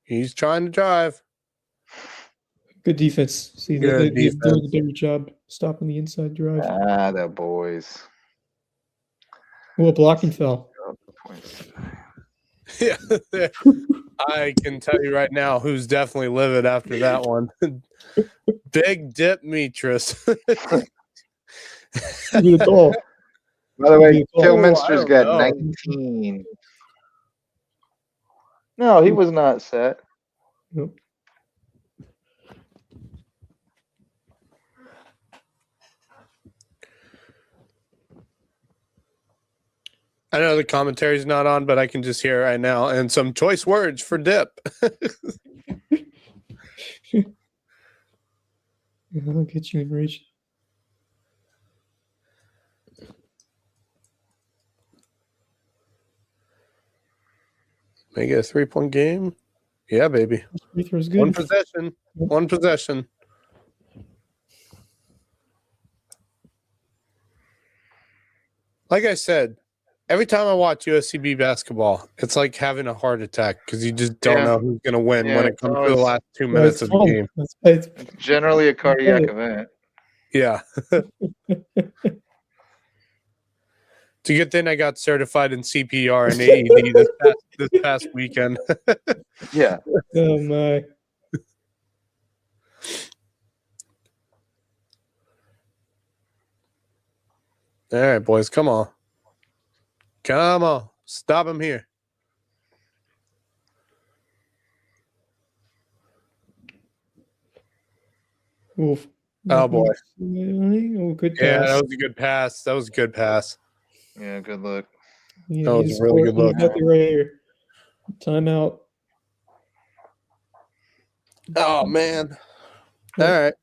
He's trying to drive. Good defense. See, Good they're doing defense. a better job stopping the inside drive. Ah, the boys. Oh, a blocking foul. Yeah. I can tell you right now who's definitely livid after that one. Big dip Metris. Good call. By the way, Oh, Kilminster's I got don't know. 19. No, he was not set. Nope. I know the commentary's not on, but I can just hear it right now. And some choice words for dip. I'll get you in reach. Make it a 3-point game. Yeah, baby. Free throw's good. One possession. One possession. Like I said, every time I watch USCB basketball, it's like having a heart attack because you just don't Yeah. know who's going to win Yeah, when it it's comes to always- the last 2 minutes of the fun. game. That's right. It's generally a cardiac it. event. Yeah. It's a good thing I got certified in CPR and AED this past weekend. Yeah. Oh my. All right, boys, come on. Come on. Stop him here. Oof. Oh, boy. Oh, good Yeah, pass. that was a good pass. That was a good pass. Yeah, good look. Yeah, that was he's a really good scoring look. nothing right here. Timeout. Oh, man. All right.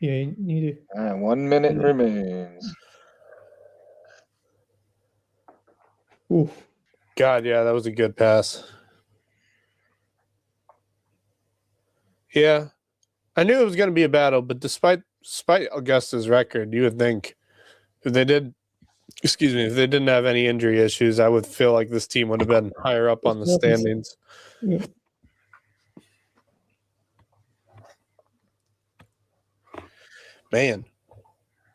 Yeah, you need All right, 1 minute remains. to. Oof. God, yeah, that was a good pass. Yeah. I knew it was going to be a battle, but despite despite Augusta's record, you would think if they didn't have any injury issues, I would feel like this team would have been higher up on the standings. Yeah. Man.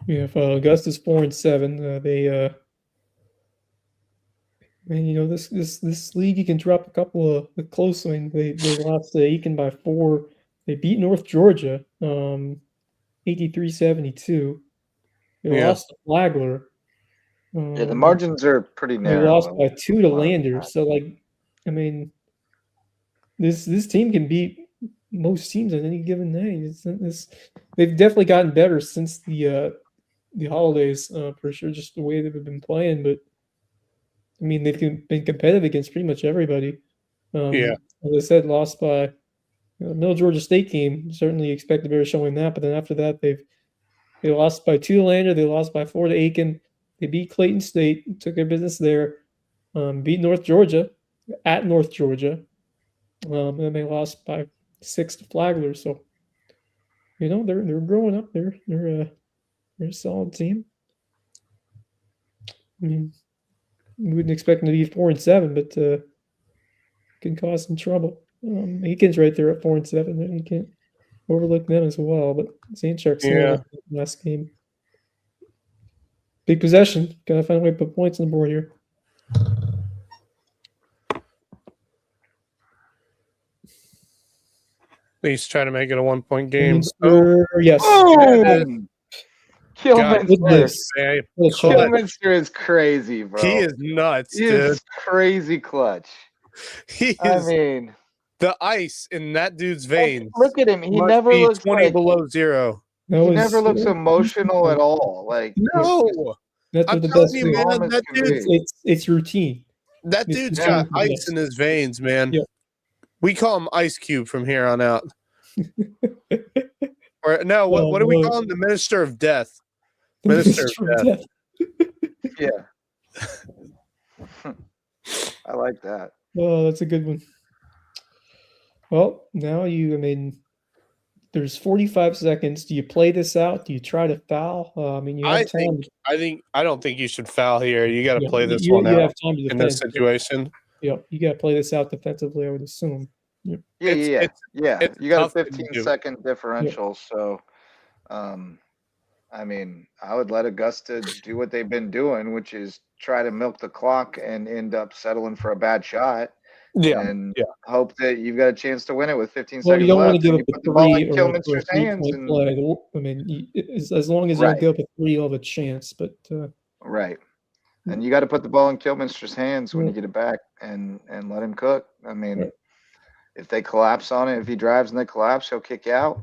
Yeah, if Augusta's 4-7, they man, you know, this league, you can drop a couple of close ones. They lost to Aiken by 4. They beat North Georgia, 83-72. They lost to Flagler. Yeah, the margins are pretty They narrow. lost by 2 to Lander. So, like, I mean, this team can beat most teams on any given day. They've definitely gotten better since the holidays, for sure, just the way they've been playing. But I mean, they've been competitive against pretty much everybody. As I said, lost by Middle Georgia State game. Certainly expect a better showing that. But then after that, they lost by 2 to Lander. They lost by 4 to Aiken. They beat Clayton State, took their business there. Beat North Georgia at North Georgia. And then they lost by 6 to Flagler. So, you know, they're growing up. They're a solid team. I mean, we wouldn't expect them to be 4-7, but can cause some trouble. Aiken's right there at 4-7, and you can't overlook them as well. But St. Sharks last game. Big possession. Gotta find a way to put points on the board here. At least try to make it a 1-point game. Yes. Boom! Kilminster is crazy, bro. He is nuts, He dude. is crazy clutch. I mean, the ice in that dude's veins. Look at him. He never looks 20 below zero. He never looks emotional at all. Like, no. That's I'm what the telling best you, thing man, that dude, it's routine. That dude's got ice in his veins, man. Yep. We call him Ice Cube from here on out. Or no, what do we call him? The Minister of Death. Minister of Death. Yeah. I like that. Oh, that's a good one. Well, now there's 45 seconds. Do you play this out? Do you try to foul? I mean, you have time. I don't think you should foul here. You got to play this one out. You have time to defend in this situation. Yeah, you got to play this out defensively, I would assume. Yeah. You got a 15-second differential, Yep. So, I mean, I would let Augusta do what they've been doing, which is try to milk the clock and end up settling for a bad shot. And hope that you've got a chance to win it with 15 seconds left. You don't want to give up a 3 or Kilminster's hands. Play. I mean, as long as you don't give up a 3, you'll have a chance. But right. And you got to put the ball in Kilminster's hands when you get it back and let him cook. I mean, if they collapse on it, if he drives and they collapse, he'll kick out.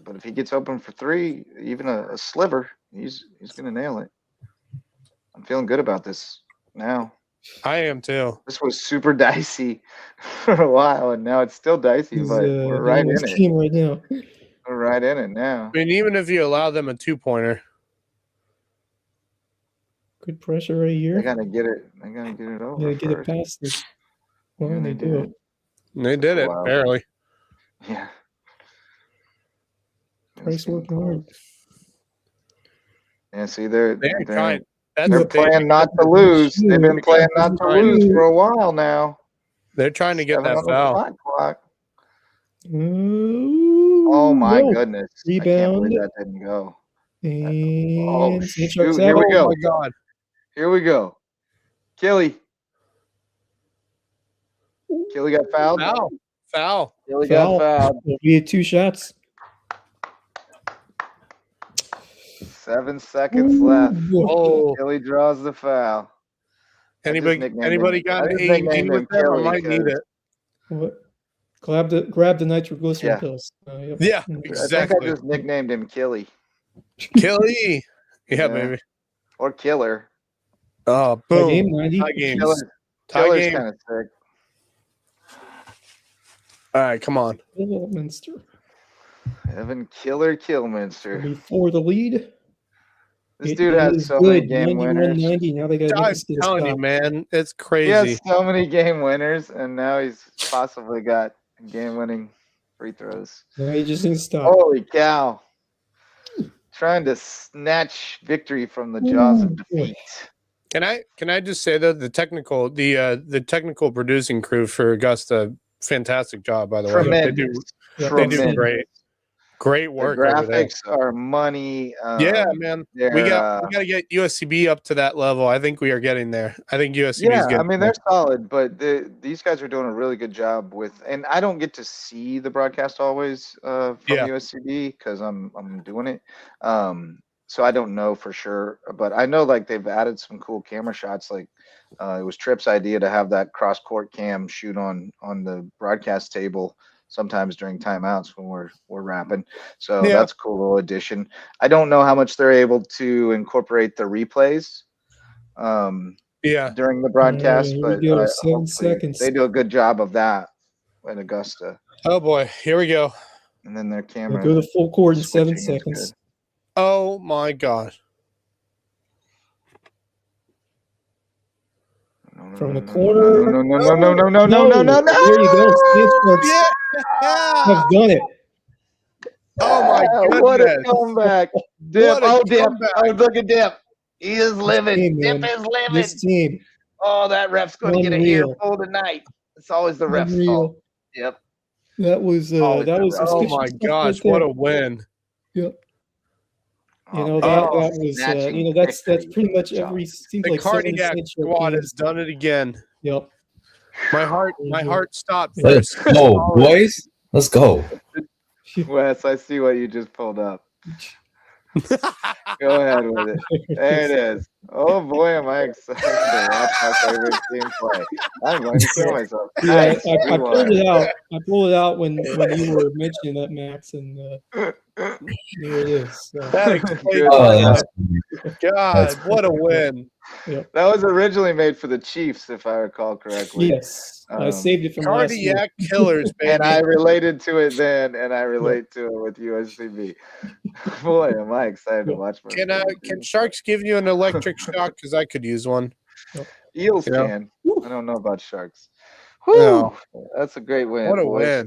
But if he gets open for 3, even a sliver, he's going to nail it. I'm feeling good about this now. I am too. This was super dicey for a while, and now it's still dicey, but we're right in it. Right now. We're right in it now. I mean, even if you allow them a 2-pointer. Good pressure right here. They gotta get it over. They get it past this. Well, and they do it. They did it, barely. Yeah. Price working hard. Yeah, see, they're trying. They're playing not to lose. They've been playing not to lose for a while now. They're trying to get that foul. Oh my goodness! Rebound. I can't believe that didn't go. And shoot. Here we go. Oh my God! Here we go. Killy got fouled. Foul. Killy got fouled. We had 2 shots. 7 seconds left. Killy draws the foul. Anybody got an AED with them? I might need it. What? Grab the nitroglycerin pills. Yeah, exactly. I think I just nicknamed him Killy. Killy. Yeah, baby. Or Killer. Oh, boom. Game 90. Killer's kind of sick. All right, come on. Kilminster. Evan Killer Kilminster. Before the lead. This dude has so many game winners. 90. Now they got I'm telling you, man, it's crazy. He has so many game winners, and now he's possibly got game-winning free throws. Now he just needs to stop. Holy cow! trying to snatch victory from the jaws of Ooh, boy. defeat. Can I just say though, the technical producing crew for Augusta, fantastic job, by the way. Tremendous. They do great The work over there. graphics are money. Yeah, man. We got to get USCB up to that level. I think we are getting there. I think USCB is Yeah, I getting mean there. they're solid, but these guys are doing a really good job with. And I don't get to see the broadcast always from USCB because I'm doing it. So I don't know for sure, but I know like they've added some cool camera shots. Like it was Tripp's idea to have that cross court cam shoot on the broadcast table sometimes during timeouts when we're rapping. So that's a cool little addition. I don't know how much they're able to incorporate the replays during the broadcast, Here but we go. 7 seconds. they do a good job of that at Augusta. Oh boy, here we go. And then their camera. We'll go to full court in 7 switching is seconds. good. Oh my god. From the corner. No. There you go. Stanford. Have done it. Oh my goodness. What a comeback. Dip. What a Dip. comeback. Oh, look at Dip. He is living. Team, Dip is living. This team. Oh, that ref's going to get an Unreal. earful tonight. It's always the ref's Unreal. fault. Yep. That was Always that the was ref. Oh suspicious my stuff gosh, right what there. a win. Yep. You Oh, know, man. that was Snatching you know, that's victory. pretty much Good job. every seems The like cardiac 70 squad has done it again. Yep. My heart stopped Let's first. go, boys. Let's go. Wes, I see what you just pulled up. Go ahead with it. There it is. Oh boy, am I excited to watch my favorite team play. I'm going to kill myself. Yeah, Nice. I We pulled won. it out. I pulled it out when you were mentioning that, Max, and there it is. So, That explains Good. Oh, my that's God, that's what a win. That was originally made for the Chiefs, if I recall correctly. yes, I saved it from last year. Cardiac killers, baby. And I related to it then, and I relate to it with USCB. Boy, am I excited to watch my favorite Can team. Sharks give you an electric shock? Because I could use one. Eels Yeah. can. I don't know about Sharks. No. Woo! That's a great win. What a boys. win.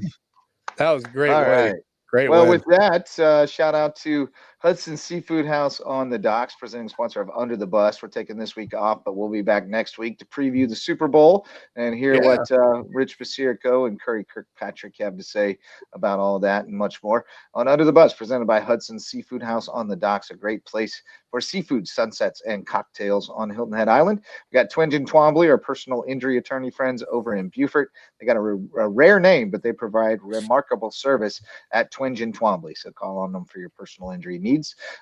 That was a great All win. right. Great Well, win. with that, shout out to Hudson Seafood House on the Docks, presenting sponsor of Under the Bus. We're taking this week off, but we'll be back next week to preview the Super Bowl and hear what Rich Basirico and Curry Kirkpatrick have to say about all that and much more on Under the Bus, presented by Hudson Seafood House on the Docks, a great place for seafood, sunsets, and cocktails on Hilton Head Island. We got Twenge and Twombly, our personal injury attorney friends over in Beaufort. They got a rare name, but they provide remarkable service at Twenge and Twombly. So call on them for your personal injury needs.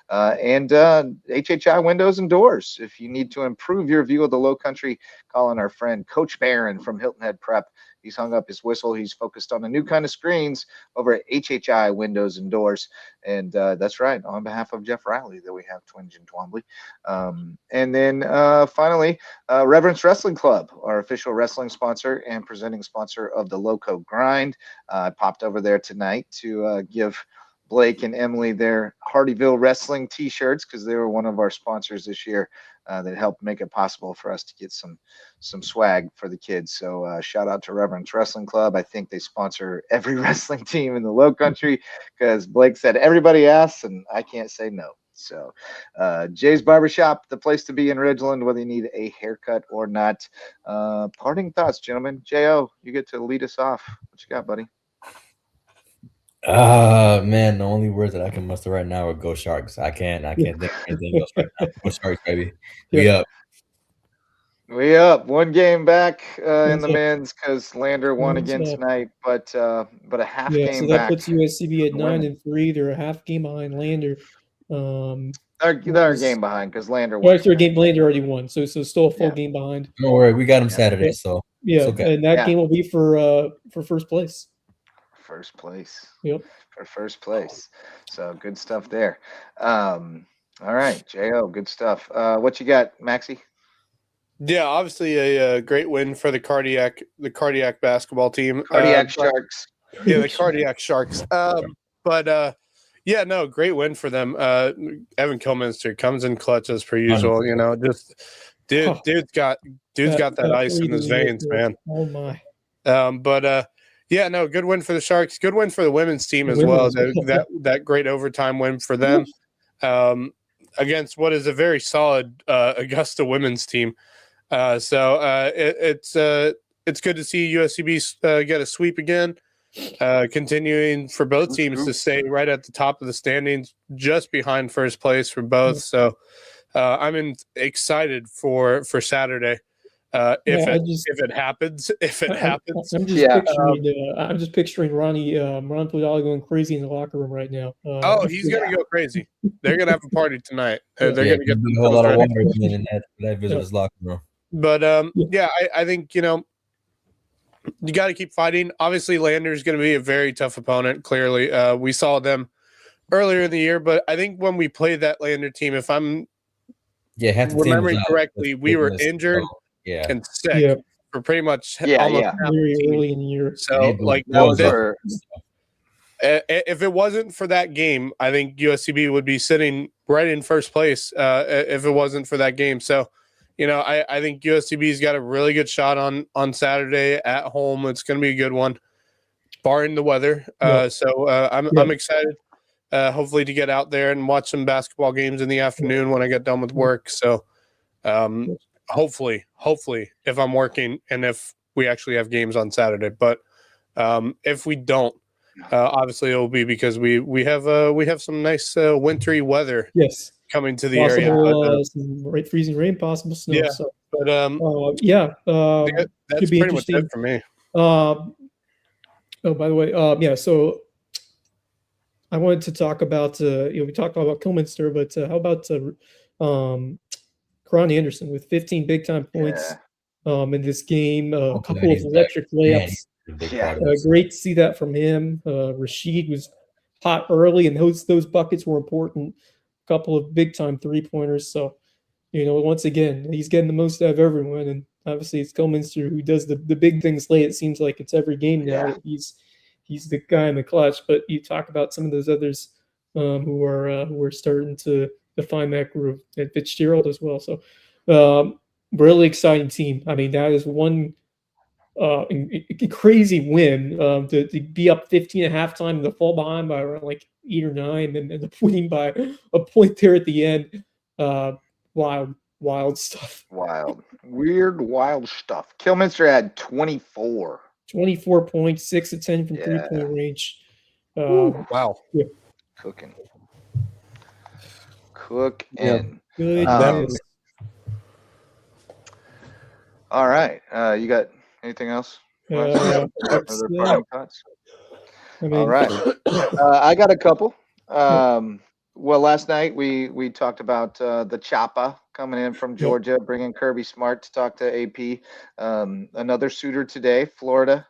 And HHI windows and doors. If you need to improve your view of the Low Country, call on our friend Coach Barron from Hilton Head Prep. He's hung up his whistle. He's focused on a new kind of screens over at HHI Windows and Doors. And that's right, on behalf of Jeff Riley that we have Twenge and Twombly. And then finally, Reverence Wrestling Club, our official wrestling sponsor and presenting sponsor of the Loco Grind. I popped over there tonight to give Blake and Emily their Hardyville Wrestling t-shirts because they were one of our sponsors this year that helped make it possible for us to get some swag for the kids. So shout out to Reverence Wrestling Club. I think they sponsor every wrestling team in the Low Country because Blake said everybody asks and I can't say no. So Jay's Barbershop, the place to be in Ridgeland, whether you need a haircut or not. Parting thoughts, gentlemen. J.O., you get to lead us off. What you got, buddy? Man, the only words that I can muster right now are "Go Sharks." I can't think of anything else right now. Go Sharks, baby. We up. We up. One game back in That's the it. men's because Lander won That's again it. tonight, but a half Yeah, game so that back. puts USCB at the women. 9-3. They're a half game behind Lander. They're a game behind because Lander Well, won. actually, game Lander already won, so still a full Yeah. game behind. Don't worry, we got them Yeah. Saturday, so Yeah, it's okay. and that Yeah. game will be for first place. First place. Yep. For first place. So good stuff there. All right, J.O., good stuff. What you got, Maxie? Yeah, obviously a great win for the cardiac basketball team. Cardiac But- Sharks. Yeah, the cardiac Sharks. Great win for them. Evan Kilminster comes in clutch as per usual. You know, just dude's got that ice in his veins, man. Oh my. Good win for the Sharks. Good win for the women's team as well. That great overtime win for them. against what is a very solid Augusta women's team. It's good to see USCB get a sweep again, continuing for both teams to stay right at the top of the standings, just behind first place for both. So I'm excited for Saturday. If it happens. I'm just picturing Ron Podolly going crazy in the locker room right now. He's gonna go crazy. They're gonna have a party tonight. They're gonna get a whole lot of water in that visitor's locker room. But I think you got to keep fighting. Obviously, Lander's going to be a very tough opponent. Clearly, we saw them earlier in the year, but I think when we played that Lander team, if I'm remembering correctly, we were injured and sick for pretty much almost half very the team. early in the year. So, if it wasn't for that game, I think USCB would be sitting right in first place if it wasn't for that game. So, I think USCB's got a really good shot on Saturday at home. It's going to be a good one, barring the weather. I'm excited, hopefully, to get out there and watch some basketball games in the afternoon when I get done with work. So, hopefully, if I'm working and if we actually have games on Saturday. But if we don't, obviously it will be because we have some nice wintry weather. Yes. Coming to the possible, area, some freezing rain, possible snow. Yeah, so, but that's pretty much it for me. Oh, by the way, so I wanted to talk about we talked about Kilminster, but how about Karan Anderson with 15 big time points in this game, a couple of electric layups. Great to see that from him. Rashid was hot early, and those buckets were important. Couple of big time 3-pointers. So, once again, he's getting the most out of everyone. And obviously it's Kilminster who does the big things late. It seems like it's every game now. Yeah. He's the guy in the clutch. But you talk about some of those others who are starting to find that groove, and Fitzgerald as well. So really exciting team. I mean, that is one crazy win to be up 15 at halftime and to fall behind by around like 8 or 9 and winning by a point there at the end. Wild stuff. Wild stuff. Kilminster had 24 points, 6 of 10 from 3-point range. Wow. Yeah. Cooking. Good. All right. You got anything else? Other parting thoughts? All right. I got a couple. Well, last night we talked about the Choppa coming in from Georgia, bringing Kirby Smart to talk to AP. Another suitor today, Florida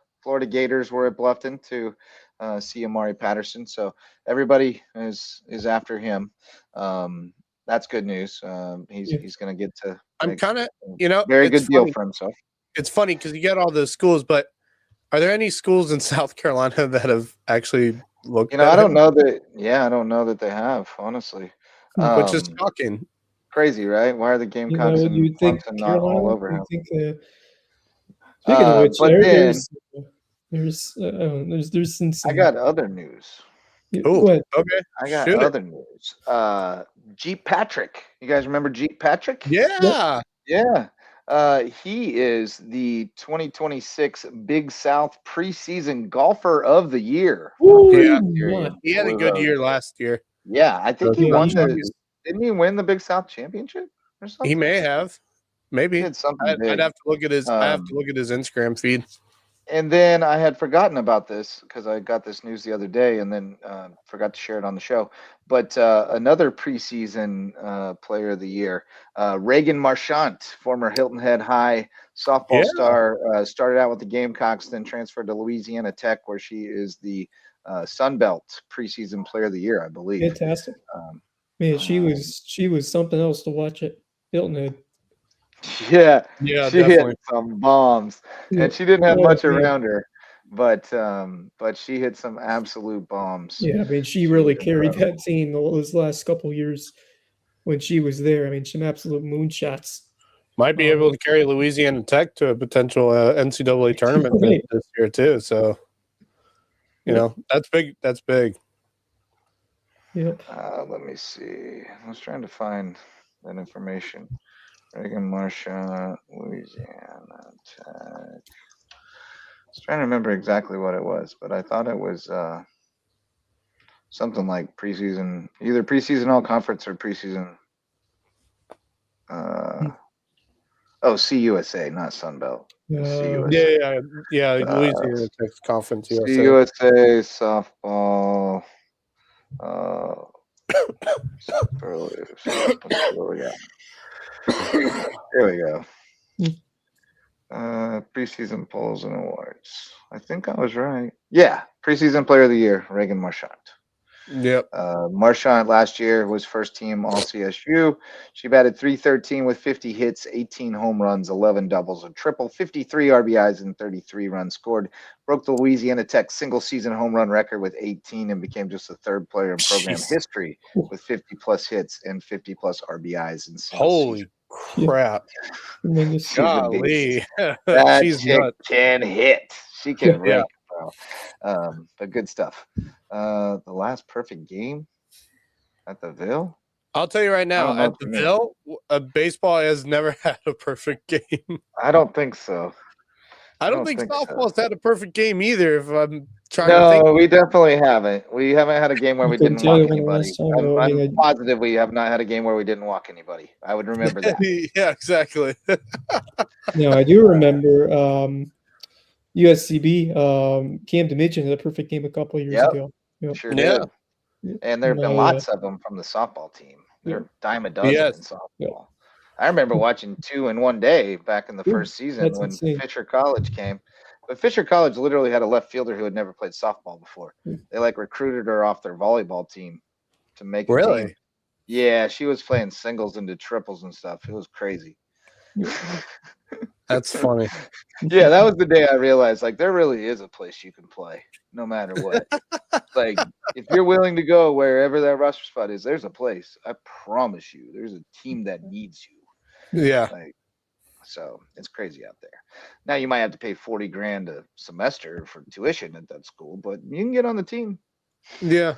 Gators were at Bluffton to see Amari Patterson. So everybody is after him. That's good news. He's going to get to. I'm kind of, very good deal for himself. It's funny because you get all those schools, but are there any schools in South Carolina that have actually looked? I don't know that. Yeah, I don't know that they have, honestly. Which is shocking. Crazy, right? Why are the Gamecocks and Clemson not all over him? Speaking of which, there's some. I got other news. Oh, okay. I got other news. Jeep Patrick. You guys remember Jeep Patrick? Yeah. Yeah. He is the 2026 Big South preseason golfer of the year. Yeah. He had a good year last year. Yeah, I think he won didn't he win the Big South championship or something? He may have. Maybe. I'd have to look at his Instagram feed. And then I had forgotten about this because I got this news the other day and then forgot to share it on the show. But another preseason player of the year, Reagan Marchant, former Hilton Head High softball star, started out with the Gamecocks, then transferred to Louisiana Tech, where she is the Sun Belt preseason player of the year, I believe. Fantastic. Man, she was something else to watch at Hilton Head. Yeah, she definitely hit some bombs, and she didn't have much around her, but she hit some absolute bombs. Yeah, I mean, she really carried that team those last couple of years when she was there. I mean, some absolute moonshots. Might be able to carry Louisiana Tech to a potential NCAA tournament this year too. So, that's big. That's big. Yep. Let me see. I was trying to find that information. Reagan Marchand, Louisiana Tech. I was trying to remember exactly what it was, but I thought it was something like preseason, either preseason all conference or preseason. CUSA, not Sunbelt. CUSA. Yeah. Louisiana Tech Conference USA. CUSA softball. Superlatives. Let's see what we got. Here we go. Preseason polls and awards. I think I was right. Yeah, preseason player of the year, Reagan Marchand. Yep. Marchand last year was first team All CSU. She batted .313 with 50 hits, 18 home runs, 11 doubles, a triple, 53 RBIs, and 33 runs scored. Broke the Louisiana Tech single season home run record with 18 and became just the third player in program history with 50 plus hits and 50 plus RBIs in single Holy season. crap. Golly. That She's chick nuts. can hit. She can Yeah. rake, bro. But good stuff. The last perfect game at the Ville. I'll tell you right now, don't know at what the you mean. Ville, baseball has never had a perfect game. I don't think so. I don't think softball's had a perfect game either, if I'm trying to No, think. we definitely haven't. We haven't had a game where I we couldn't didn't tell walk you when the anybody. last time, though. I I'm mean, positive we have not had a game where we didn't walk anybody. I would remember that. Yeah, exactly. No, I do remember USCB. Cam Dimension had a perfect game a couple of years Yep. ago. Yep. Sure Yeah. did. And there have been lots of them from the softball team. They're a dime a dozen Yes. in softball. Yep. I remember watching 2 in one day back in the first season that's when insane. Fisher College came. But Fisher College literally had a left fielder who had never played softball before. They recruited her off their volleyball team to make a Really? team. Yeah, she was playing singles into triples and stuff. It was crazy. That's funny. Yeah, that was the day I realized there really is a place you can play no matter what. If you're willing to go wherever that roster spot is, there's a place. I promise you, there's a team that needs you. Yeah. So it's crazy out there. Now you might have to pay $40,000 a semester for tuition at that school, but you can get on the team. Yeah.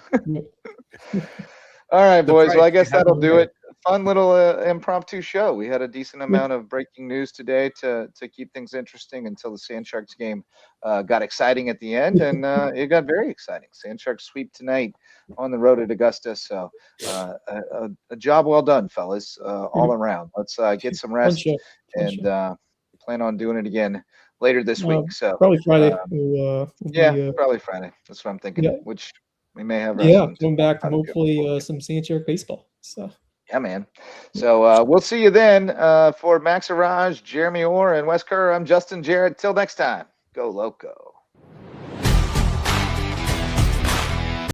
All right, boys. Well, I guess have that'll to do it. Fun little impromptu show. We had a decent amount of breaking news today to keep things interesting until the Sand Sharks game got exciting at the end, and it got very exciting. Sand Sharks sweep tonight on the road at Augusta. So a job well done, fellas, all around. Let's get some rest and plan on doing it again later this week. So probably Friday. Probably Friday. That's what I'm thinking. Yeah. Which we may have. Coming back from hopefully some Sand Shark baseball. So. Yeah, man. So we'll see you then. For Max Arraj, Jeremy Orr, and Wes Kerr, I'm Justin Jarrett. Till next time, go Loco.